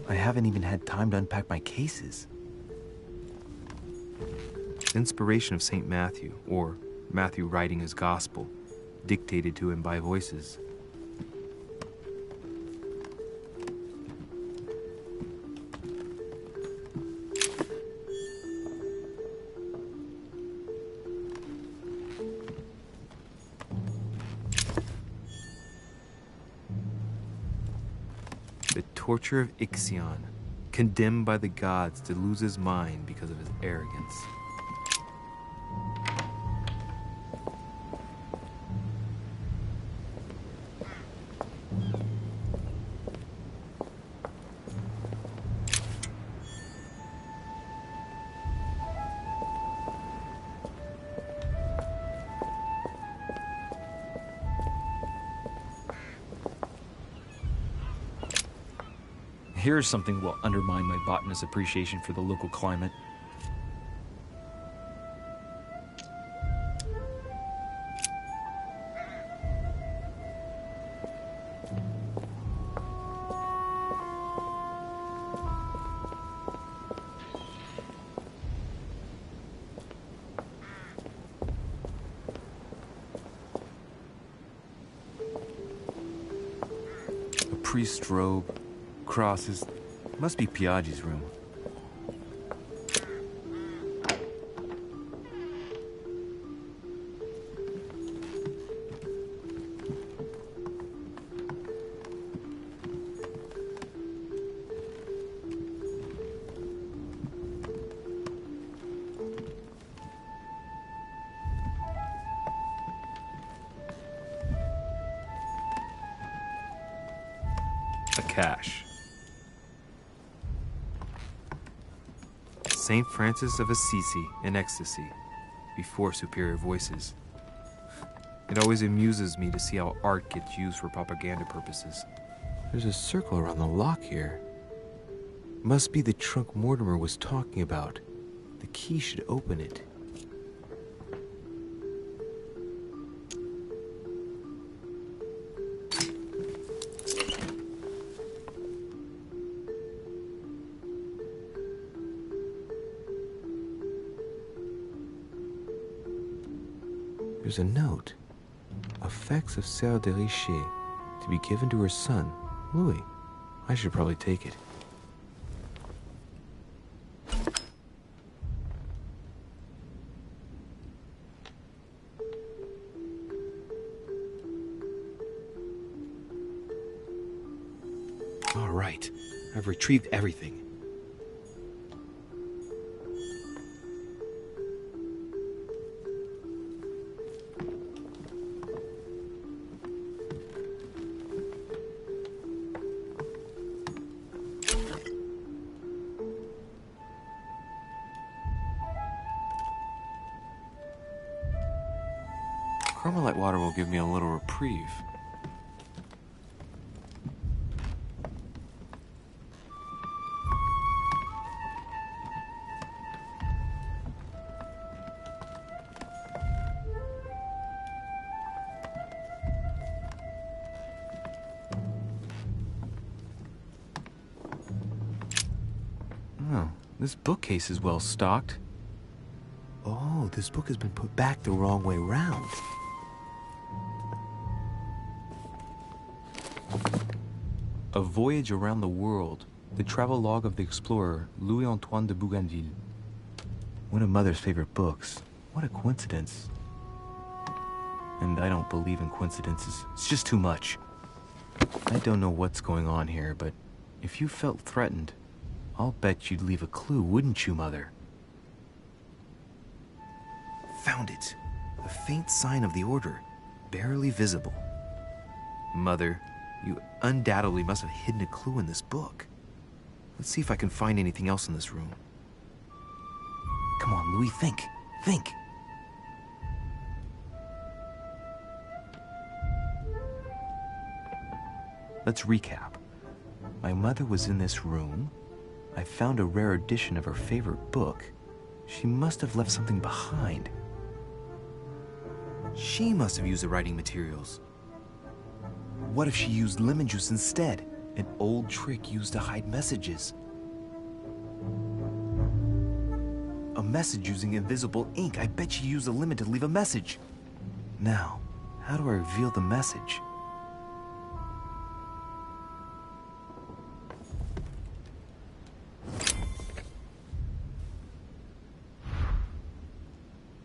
I haven't even had time to unpack my cases. Inspiration of St. Matthew, or Matthew writing his gospel, dictated to him by voices. The torture of Ixion, condemned by the gods to lose his mind because of his arrogance. Here's something will undermine my botanist's appreciation for the local climate. A priest's robe. Crosses. Must be Piaggi's room. A cache. St. Francis of Assisi in ecstasy, before superior voices. It always amuses me to see how art gets used for propaganda purposes. There's a circle around the lock here. Must be the trunk Mortimer was talking about. The key should open it. There's a note. Effects of Sœur de Richer, to be given to her son, Louis. I should probably take it. All right. I've retrieved everything. Carmelite water will give me a little reprieve. Oh, this bookcase is well stocked. Oh, this book has been put back the wrong way round. A Voyage Around the World. The travelogue of the explorer Louis-Antoine de Bougainville. One of Mother's favorite books. What a coincidence. And I don't believe in coincidences. It's just too much. I don't know what's going on here, but if you felt threatened, I'll bet you'd leave a clue, wouldn't you, Mother? Found it. A faint sign of the Order, barely visible. Mother, you undoubtedly must have hidden a clue in this book. Let's see if I can find anything else in this room. Come on, Louis, think. Think. Let's recap. My mother was in this room. I found a rare edition of her favorite book. She must have left something behind. She must have used the writing materials. What if she used lemon juice instead? An old trick used to hide messages. A message using invisible ink. I bet she used a lemon to leave a message. Now, how do I reveal the message?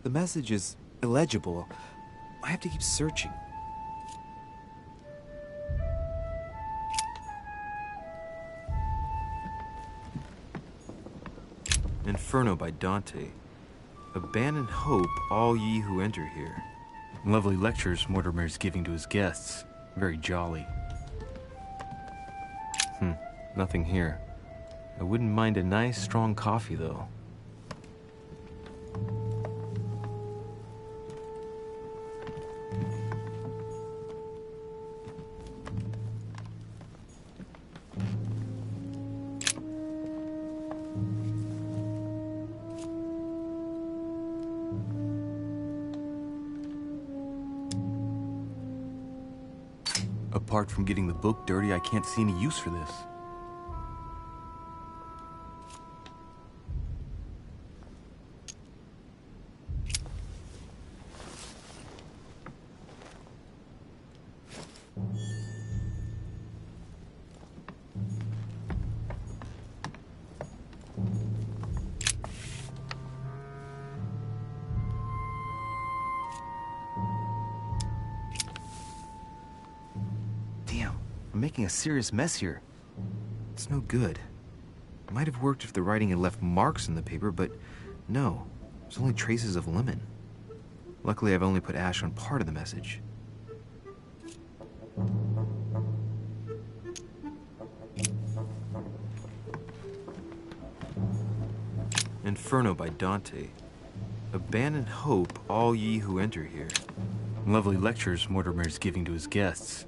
The message is illegible. I have to keep searching. Inferno by Dante. Abandon hope, all ye who enter here. Lovely lectures Mortimer's giving to his guests. Very jolly. Nothing here. I wouldn't mind a nice, strong coffee, though. Apart from getting the book dirty, I can't see any use for this. I'm making a serious mess here. It's no good. It might have worked if the writing had left marks in the paper, but no. There's only traces of lemon. Luckily, I've only put ash on part of the message. Inferno by Dante. Abandon hope, all ye who enter here. Lovely lectures Mortimer's giving to his guests.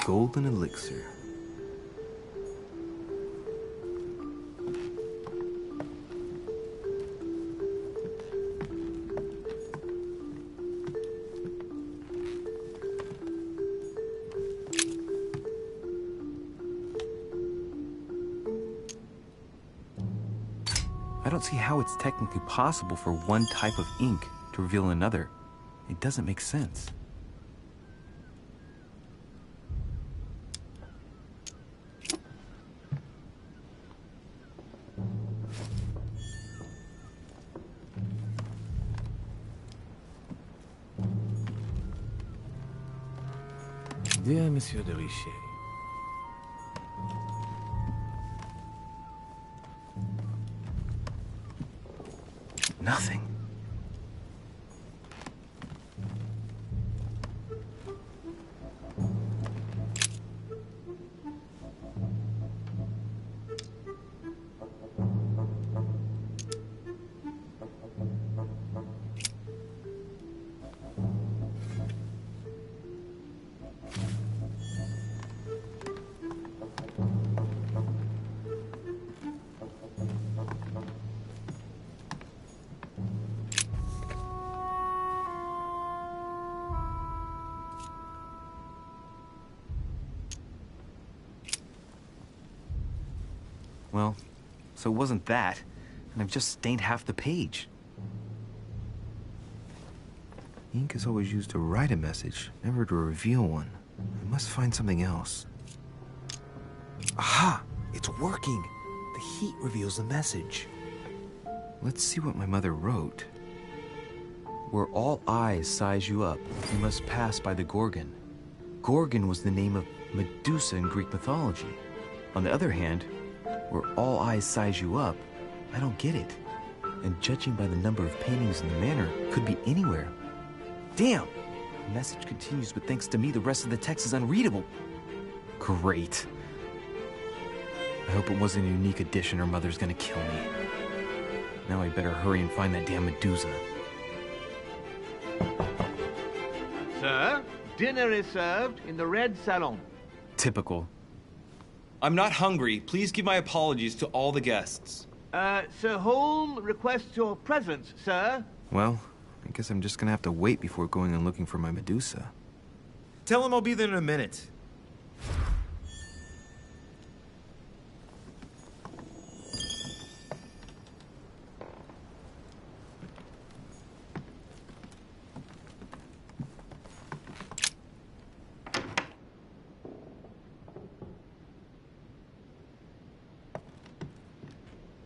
Golden elixir. I don't see how it's technically possible for one type of ink to reveal another. It doesn't make sense. Dear Monsieur de Richet, Nothing. Well, so it wasn't that, and I've just stained half the page. Ink is always used to write a message, never to reveal one. I must find something else. Aha! It's working! The heat reveals the message. Let's see what my mother wrote. Where all eyes size you up, you must pass by the Gorgon. Gorgon was the name of Medusa in Greek mythology. On the other hand, where all eyes size you up, I don't get it. And judging by the number of paintings in the manor, could be anywhere. Damn! The message continues, but thanks to me, the rest of the text is unreadable. Great. I hope it wasn't a unique edition or Mother's gonna kill me. Now I better hurry and find that damn Medusa. Sir, dinner is served in the red salon. Typical. I'm not hungry. Please give my apologies to all the guests. Sir Holm requests your presence, sir. Well, I guess I'm just gonna have to wait before going and looking for my Medusa. Tell him I'll be there in a minute.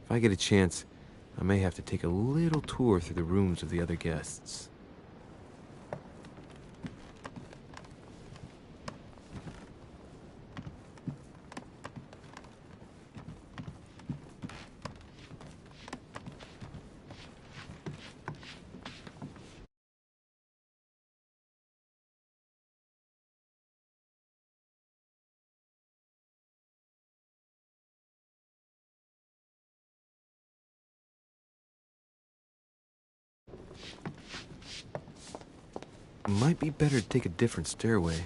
If I get a chance, I may have to take a little tour through the rooms of the other guests. Might be better to take a different stairway.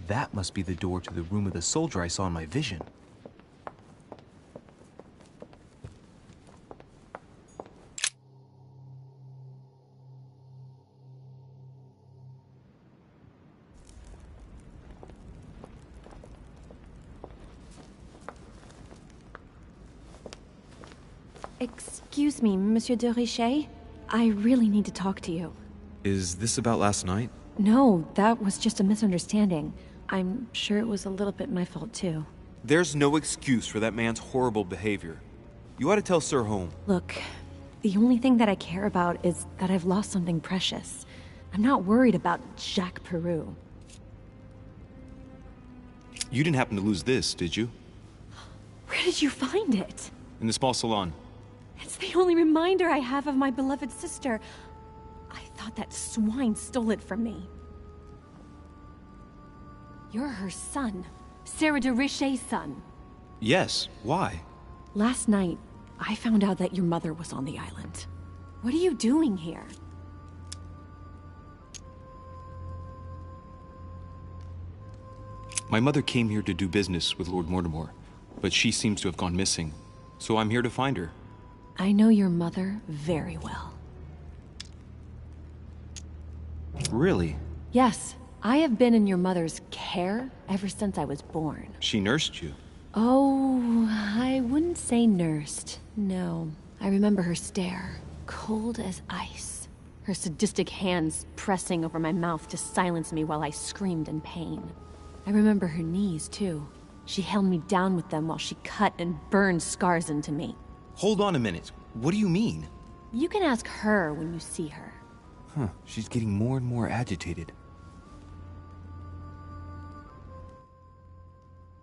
That must be the door to the room of the soldier I saw in my vision. Excuse me, Monsieur de Richet. I really need to talk to you. Is this about last night? No, that was just a misunderstanding. I'm sure it was a little bit my fault, too. There's no excuse for that man's horrible behavior. You ought to tell Sir Holm. Look, the only thing that I care about is that I've lost something precious. I'm not worried about Jacques Peru. You didn't happen to lose this, did you? Where did you find it? In the small salon. It's the only reminder I have of my beloved sister. I thought that swine stole it from me. You're her son. Sarah de Richet's son. Yes, why? Last night, I found out that your mother was on the island. What are you doing here? My mother came here to do business with Lord Mortimer, but she seems to have gone missing. So I'm here to find her. I know your mother very well. Really? Yes, I have been in your mother's care ever since I was born. She nursed you? Oh, I wouldn't say nursed. No, I remember her stare, cold as ice. Her sadistic hands pressing over my mouth to silence me while I screamed in pain. I remember her knees, too. She held me down with them while she cut and burned scars into me. Hold on a minute. What do you mean? You can ask her when you see her. Huh, she's getting more and more agitated.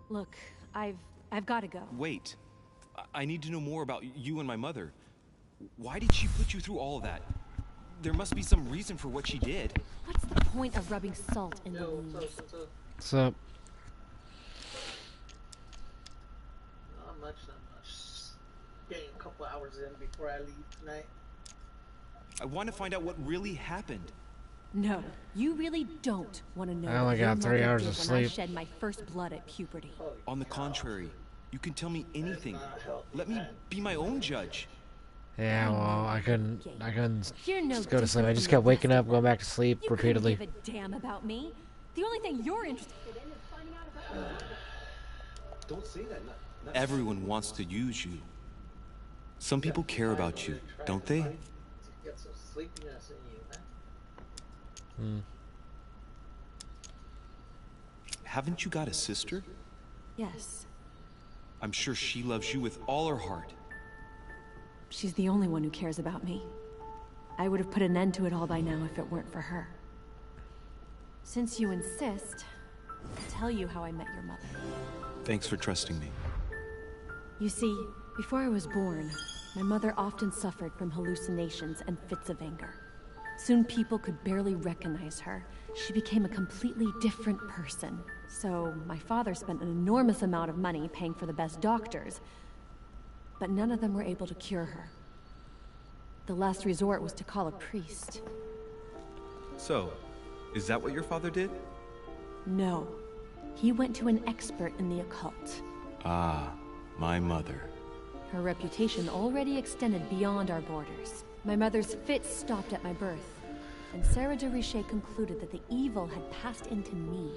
Look, I've got to go. Wait. I need to know more about you and my mother. Why did she put you through all of that? There must be some reason for what she did. What's the point of rubbing salt in the wounds? What's up? Not much. Getting a couple hours in before I leave tonight. I want to find out what really happened. No, you really don't want to know. I only got 3 hours of sleep. I shed my first blood at puberty. On the contrary, you can tell me anything. Let me be my own judge. Yeah, well, I couldn't You're no just go to sleep. I just kept waking up, going back to sleep you repeatedly. Give a damn about me. The only thing you're interested in is finding out about me. Don't say that. Everyone wants to use you. Some people care about you, don't they? Get some sleepiness in you, man. Haven't you got a sister? Yes. I'm sure she loves you with all her heart. She's the only one who cares about me. I would have put an end to it all by now if it weren't for her. Since you insist, I'll tell you how I met your mother. Thanks for trusting me. You see, before I was born, my mother often suffered from hallucinations and fits of anger. Soon people could barely recognize her. She became a completely different person. So my father spent an enormous amount of money paying for the best doctors, but none of them were able to cure her. The last resort was to call a priest. So, is that what your father did? No. He went to an expert in the occult. Ah, my mother. Her reputation already extended beyond our borders. My mother's fits stopped at my birth, and Sarah de Richet concluded that the evil had passed into me.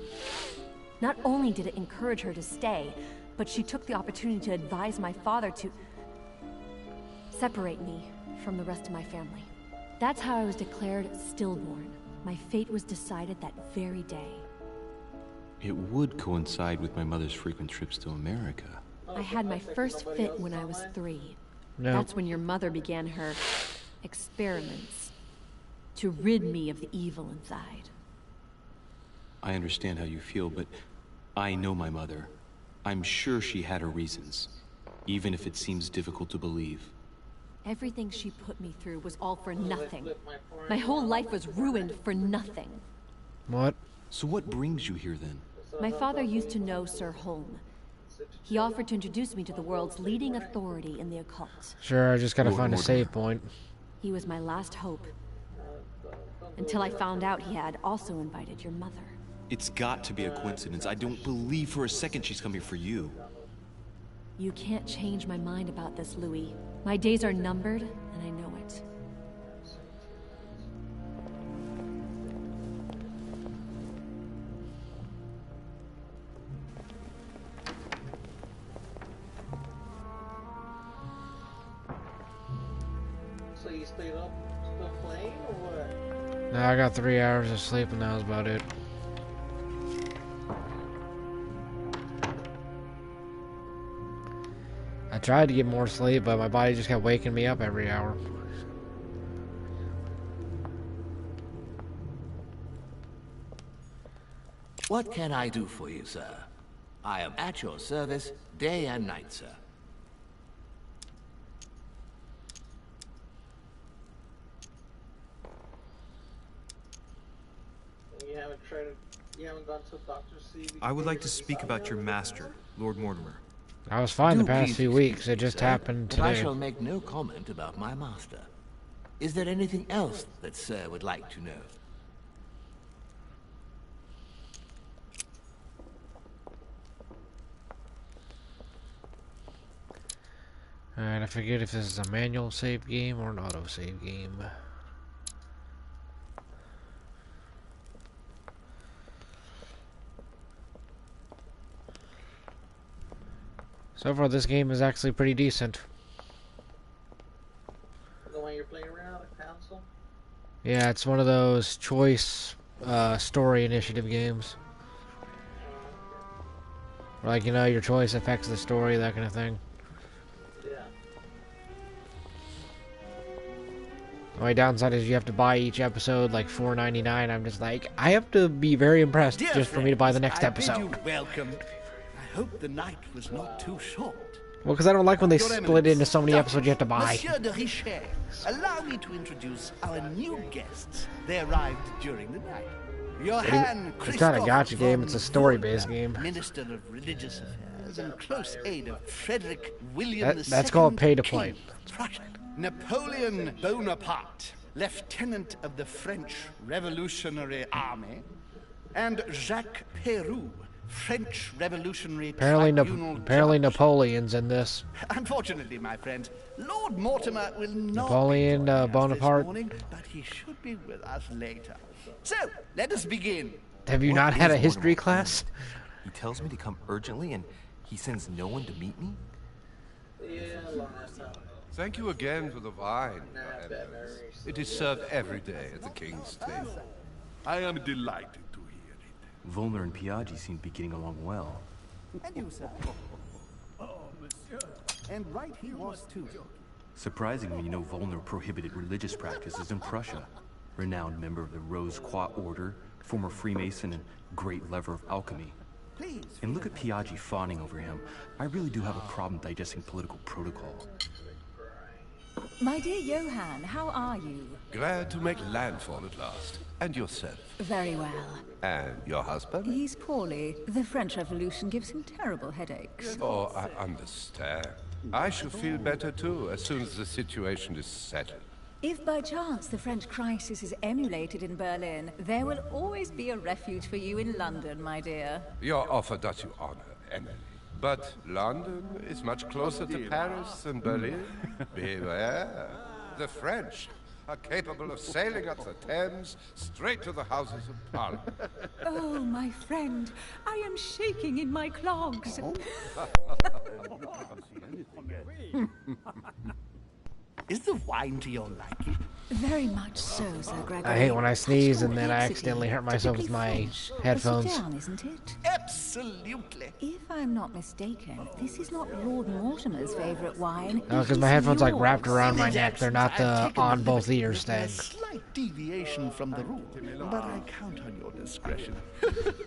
Not only did it encourage her to stay, but she took the opportunity to advise my father to separate me from the rest of my family. That's how I was declared stillborn. My fate was decided that very day. It would coincide with my mother's frequent trips to America. I had my first fit when I was 3. No. That's when your mother began her experiments to rid me of the evil inside. I understand how you feel, but I know my mother. I'm sure she had her reasons, even if it seems difficult to believe. Everything she put me through was all for nothing. My whole life was ruined for nothing. What? So what brings you here then? My father used to know Sir Holm. He offered to introduce me to the world's leading authority in the occult. Sure, I just gotta find a save point. He was my last hope. Until I found out he had also invited your mother. It's got to be a coincidence. I don't believe for a second she's coming for you. You can't change my mind about this, Louis. My days are numbered, and I know it. So you stayed up still playing, or what? No, I got 3 hours of sleep and that was about it. I tried to get more sleep, but my body just kept waking me up every hour. What can I do for you, sir? I am at your service day and night, sir. You haven't gone to Dr. C? I would like to speak about your master, Lord Mortimer. I was fine the past please few weeks. It just sir, happened but I today. shall make no comment about my master. Is there anything else that sir would like to know? Alright, I forget if this is a manual save game or an auto save game. So far, this game is actually pretty decent. The one you're playing around at console? Yeah, it's one of those choice story initiative games. Like, you know, your choice affects the story, that kind of thing. Yeah. The only downside is you have to buy each episode like $4.99. I'm just like, I have to be very impressed Dear just for me to buy the next I bid episode. you welcome. I hope the night was not too short. Well, because I don't like when they Your split Eminence, into so many episodes you have to buy. Monsieur de Richet, allow me to introduce our new guests. They arrived during the night. Johann It's not a gotcha game, von it's a story-based Wolfgang, game. Minister of Religious Affairs and close aide of Frederick William That's II, called pay to play. King of Prussia. Napoleon Bonaparte, Lieutenant of the French Revolutionary Army, and Jacques Peroux, French Revolutionary Tribunal Apparently Napoleon's in this. Unfortunately, my friend, Lord Mortimer will not Napoleon be joining us Bonaparte. this morning, but he should be with us later. So, let us begin. Have you not had a history class? He tells me to come urgently, and He sends no one to meet me? Yeah, last time. Thank you again for the wine, Your Eminence. It is served every day at the king's table. I am delighted to hear it. Volner and Piaggi seem to be getting along well. And you, sir. Oh, monsieur. And right he was too. Surprising when you know Volner prohibited religious practices in Prussia. Renowned member of the Rose Croix Order, former Freemason, and great lover of alchemy. Please. And look at Piaggi fawning over him. I really do have a problem digesting political protocol. My dear Johann, how are you? Glad to make landfall at last. And yourself? Very well. And your husband? He's poorly. The French Revolution gives him terrible headaches. Oh, I understand. I shall feel better too, as soon as the situation is settled. If by chance the French crisis is emulated in Berlin, there will always be a refuge for you in London, my dear. Your offer does you honor, Emily. But London is much closer to Paris than Berlin. Beware. The French are capable of sailing up the Thames straight to the Houses of Parliament. Oh, my friend, I am shaking in my clogs. Is the wine to your liking? Very much so, Sir Gregory. I hate when I sneeze and then I accidentally hurt myself with my headphones. Sit down, isn't it? Absolutely. If I'm not mistaken, this is not Lord Mortimer's favorite wine. No, because my headphones like wrapped around my neck. They're not the on both ears thing. A slight deviation from the rule, but I count on your discretion.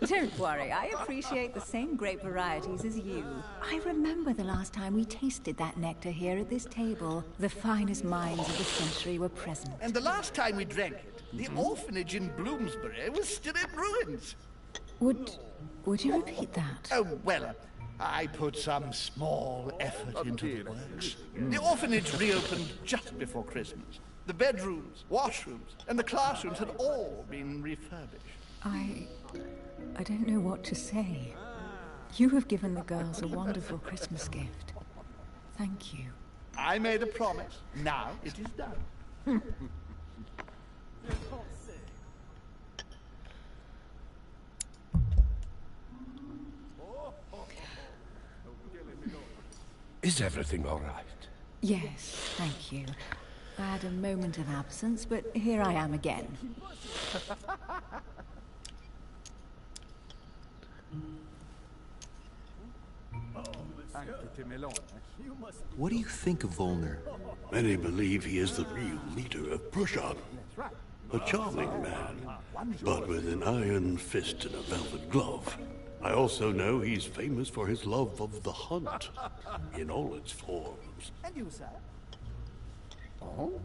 Don't worry, I appreciate the same grape varieties as you. I remember the last time we tasted that nectar here at this table. The finest minds of the century were present. And the last time we drank it, the orphanage in Bloomsbury was still in ruins. Would you repeat that? Oh, well, I put some small effort into the works. The orphanage reopened just before Christmas. The bedrooms, washrooms, and the classrooms had all been refurbished. I don't know what to say. You have given the girls a wonderful Christmas gift. Thank you. I made a promise. Now it is done. Is everything all right? Yes, thank you. I had a moment of absence, but here I am again. What do you think of Volner? Many believe he is the real leader of Prussia. A charming man, but with an iron fist and a velvet glove. I also know he's famous for his love of the hunt, in all its forms. And you, sir? Oh?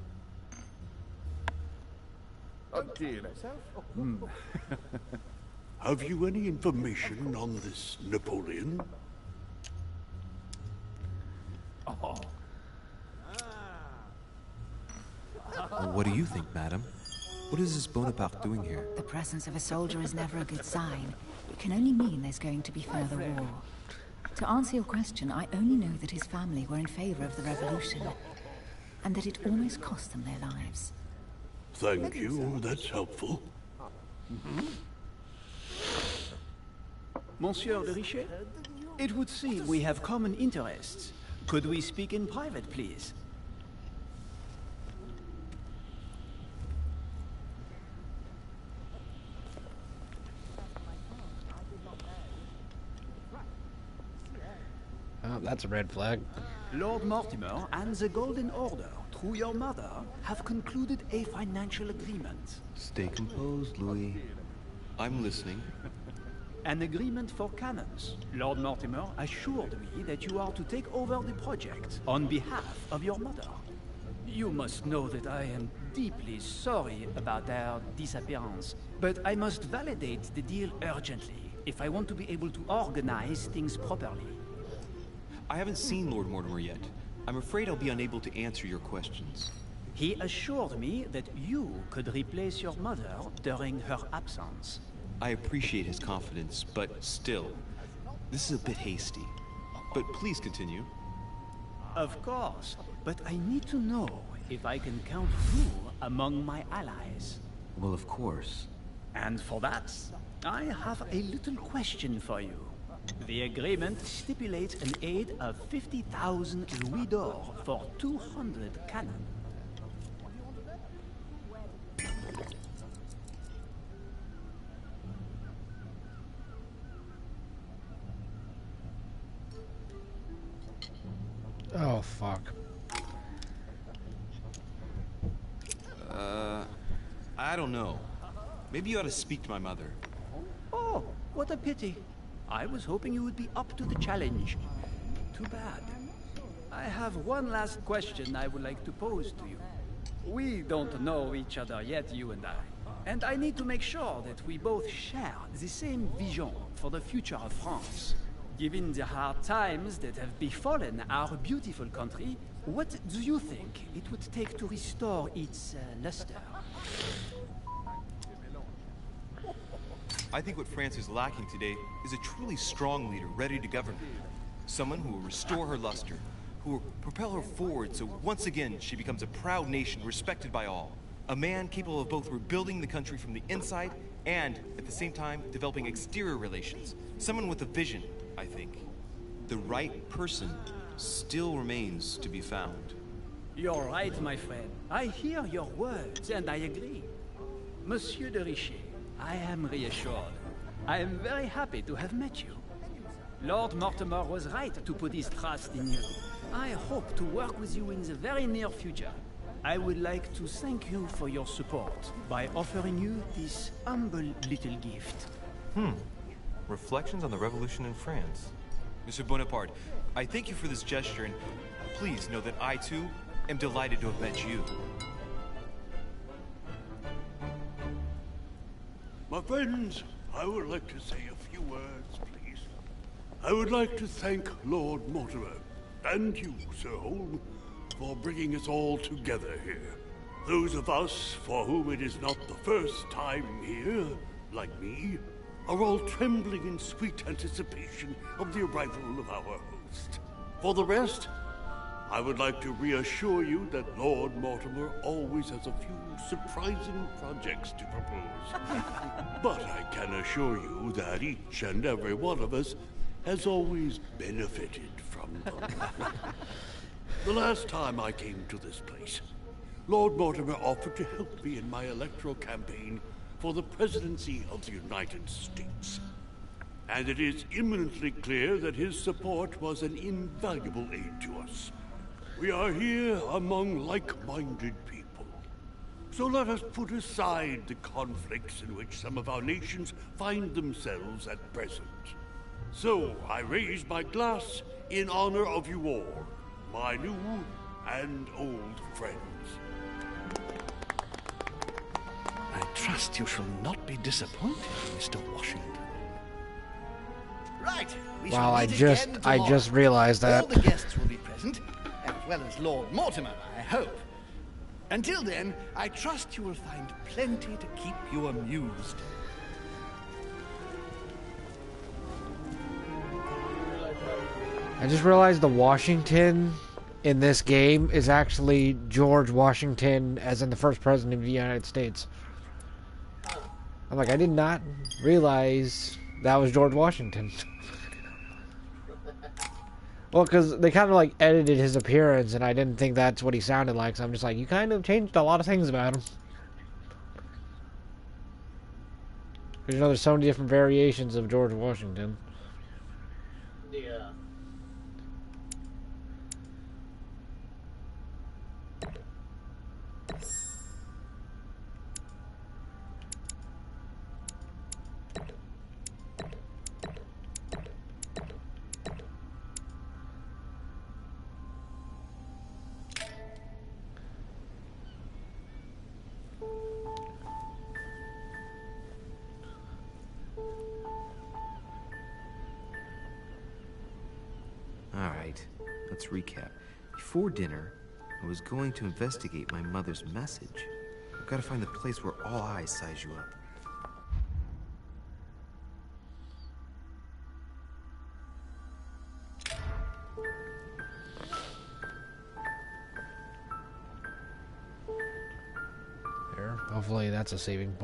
Have you any information on this Napoleon? Well, what do you think, madam? What is this Bonaparte doing here? The presence of a soldier is never a good sign. It can only mean there's going to be further war. To answer your question, I only know that his family were in favor of the revolution, and that it almost cost them their lives. Thank you, that's helpful. Monsieur de Richet, it would seem we have common interests. Could we speak in private, please? Oh, that's a red flag. Lord Mortimer and the Golden Order, through your mother, have concluded a financial agreement. Stay composed, Louis. I'm listening. An agreement for cannons. Lord Mortimer assured me that you are to take over the project on behalf of your mother. You must know that I am deeply sorry about their disappearance, but I must validate the deal urgently if I want to be able to organize things properly. I haven't seen Lord Mortimer yet. I'm afraid I'll be unable to answer your questions. He assured me that you could replace your mother during her absence. I appreciate his confidence, but still, this is a bit hasty. But please continue. Of course, but I need to know if I can count you among my allies. Well, of course. And for that, I have a little question for you. The agreement stipulates an aid of 50,000 louis d'or for 200 cannon. Oh, fuck. I don't know. Maybe you ought to speak to my mother. Oh, what a pity. I was hoping you would be up to the challenge. Too bad. I have one last question I would like to pose to you. We don't know each other yet, you and I. And I need to make sure that we both share the same vision for the future of France. Given the hard times that have befallen our beautiful country, what do you think it would take to restore its luster? I think what France is lacking today is a truly strong leader ready to govern. Someone who will restore her luster, who will propel her forward so once again she becomes a proud nation respected by all. A man capable of both rebuilding the country from the inside and, at the same time, developing exterior relations. Someone with a vision, I think. The right person still remains to be found. You're right, my friend. I hear your words, and I agree. Monsieur de Richet, I am reassured. I am very happy to have met you. Lord Mortimer was right to put his trust in you. I hope to work with you in the very near future. I would like to thank you for your support by offering you this humble little gift. Reflections on the Revolution in France. Monsieur Bonaparte, I thank you for this gesture, and please know that I, too, am delighted to have met you. My friends, I would like to say a few words, please. I would like to thank Lord Mortimer, and you, Sir Holm, for bringing us all together here. Those of us for whom it is not the first time here, like me, are all trembling in sweet anticipation of the arrival of our host. For the rest, I would like to reassure you that Lord Mortimer always has a few surprising projects to propose. But I can assure you that each and every one of us has always benefited from them. The last time I came to this place, Lord Mortimer offered to help me in my electoral campaign for the presidency of the United States. And it is imminently clear that his support was an invaluable aid to us. We are here among like-minded people. So let us put aside the conflicts in which some of our nations find themselves at present. So I raise my glass in honor of you all, my new and old friends. I trust you shall not be disappointed, Mr. Washington. Right. Wow, I just realized that. All the guests will be present, as well as Lord Mortimer, I hope. Until then, I trust you will find plenty to keep you amused. I just realized the Washington in this game is actually George Washington, as in the first president of the United States. I'm like, I did not realize that was George Washington. Well, because they kind of like edited his appearance, and I didn't think that's what he sounded like, so I'm just like, you kind of changed a lot of things about him. Because, you know, there's so many different variations of George Washington. Yeah. Alright, let's recap. Before dinner, I was going to investigate my mother's message. I've got to find the place where all eyes size you up. There. Hopefully that's a saving point.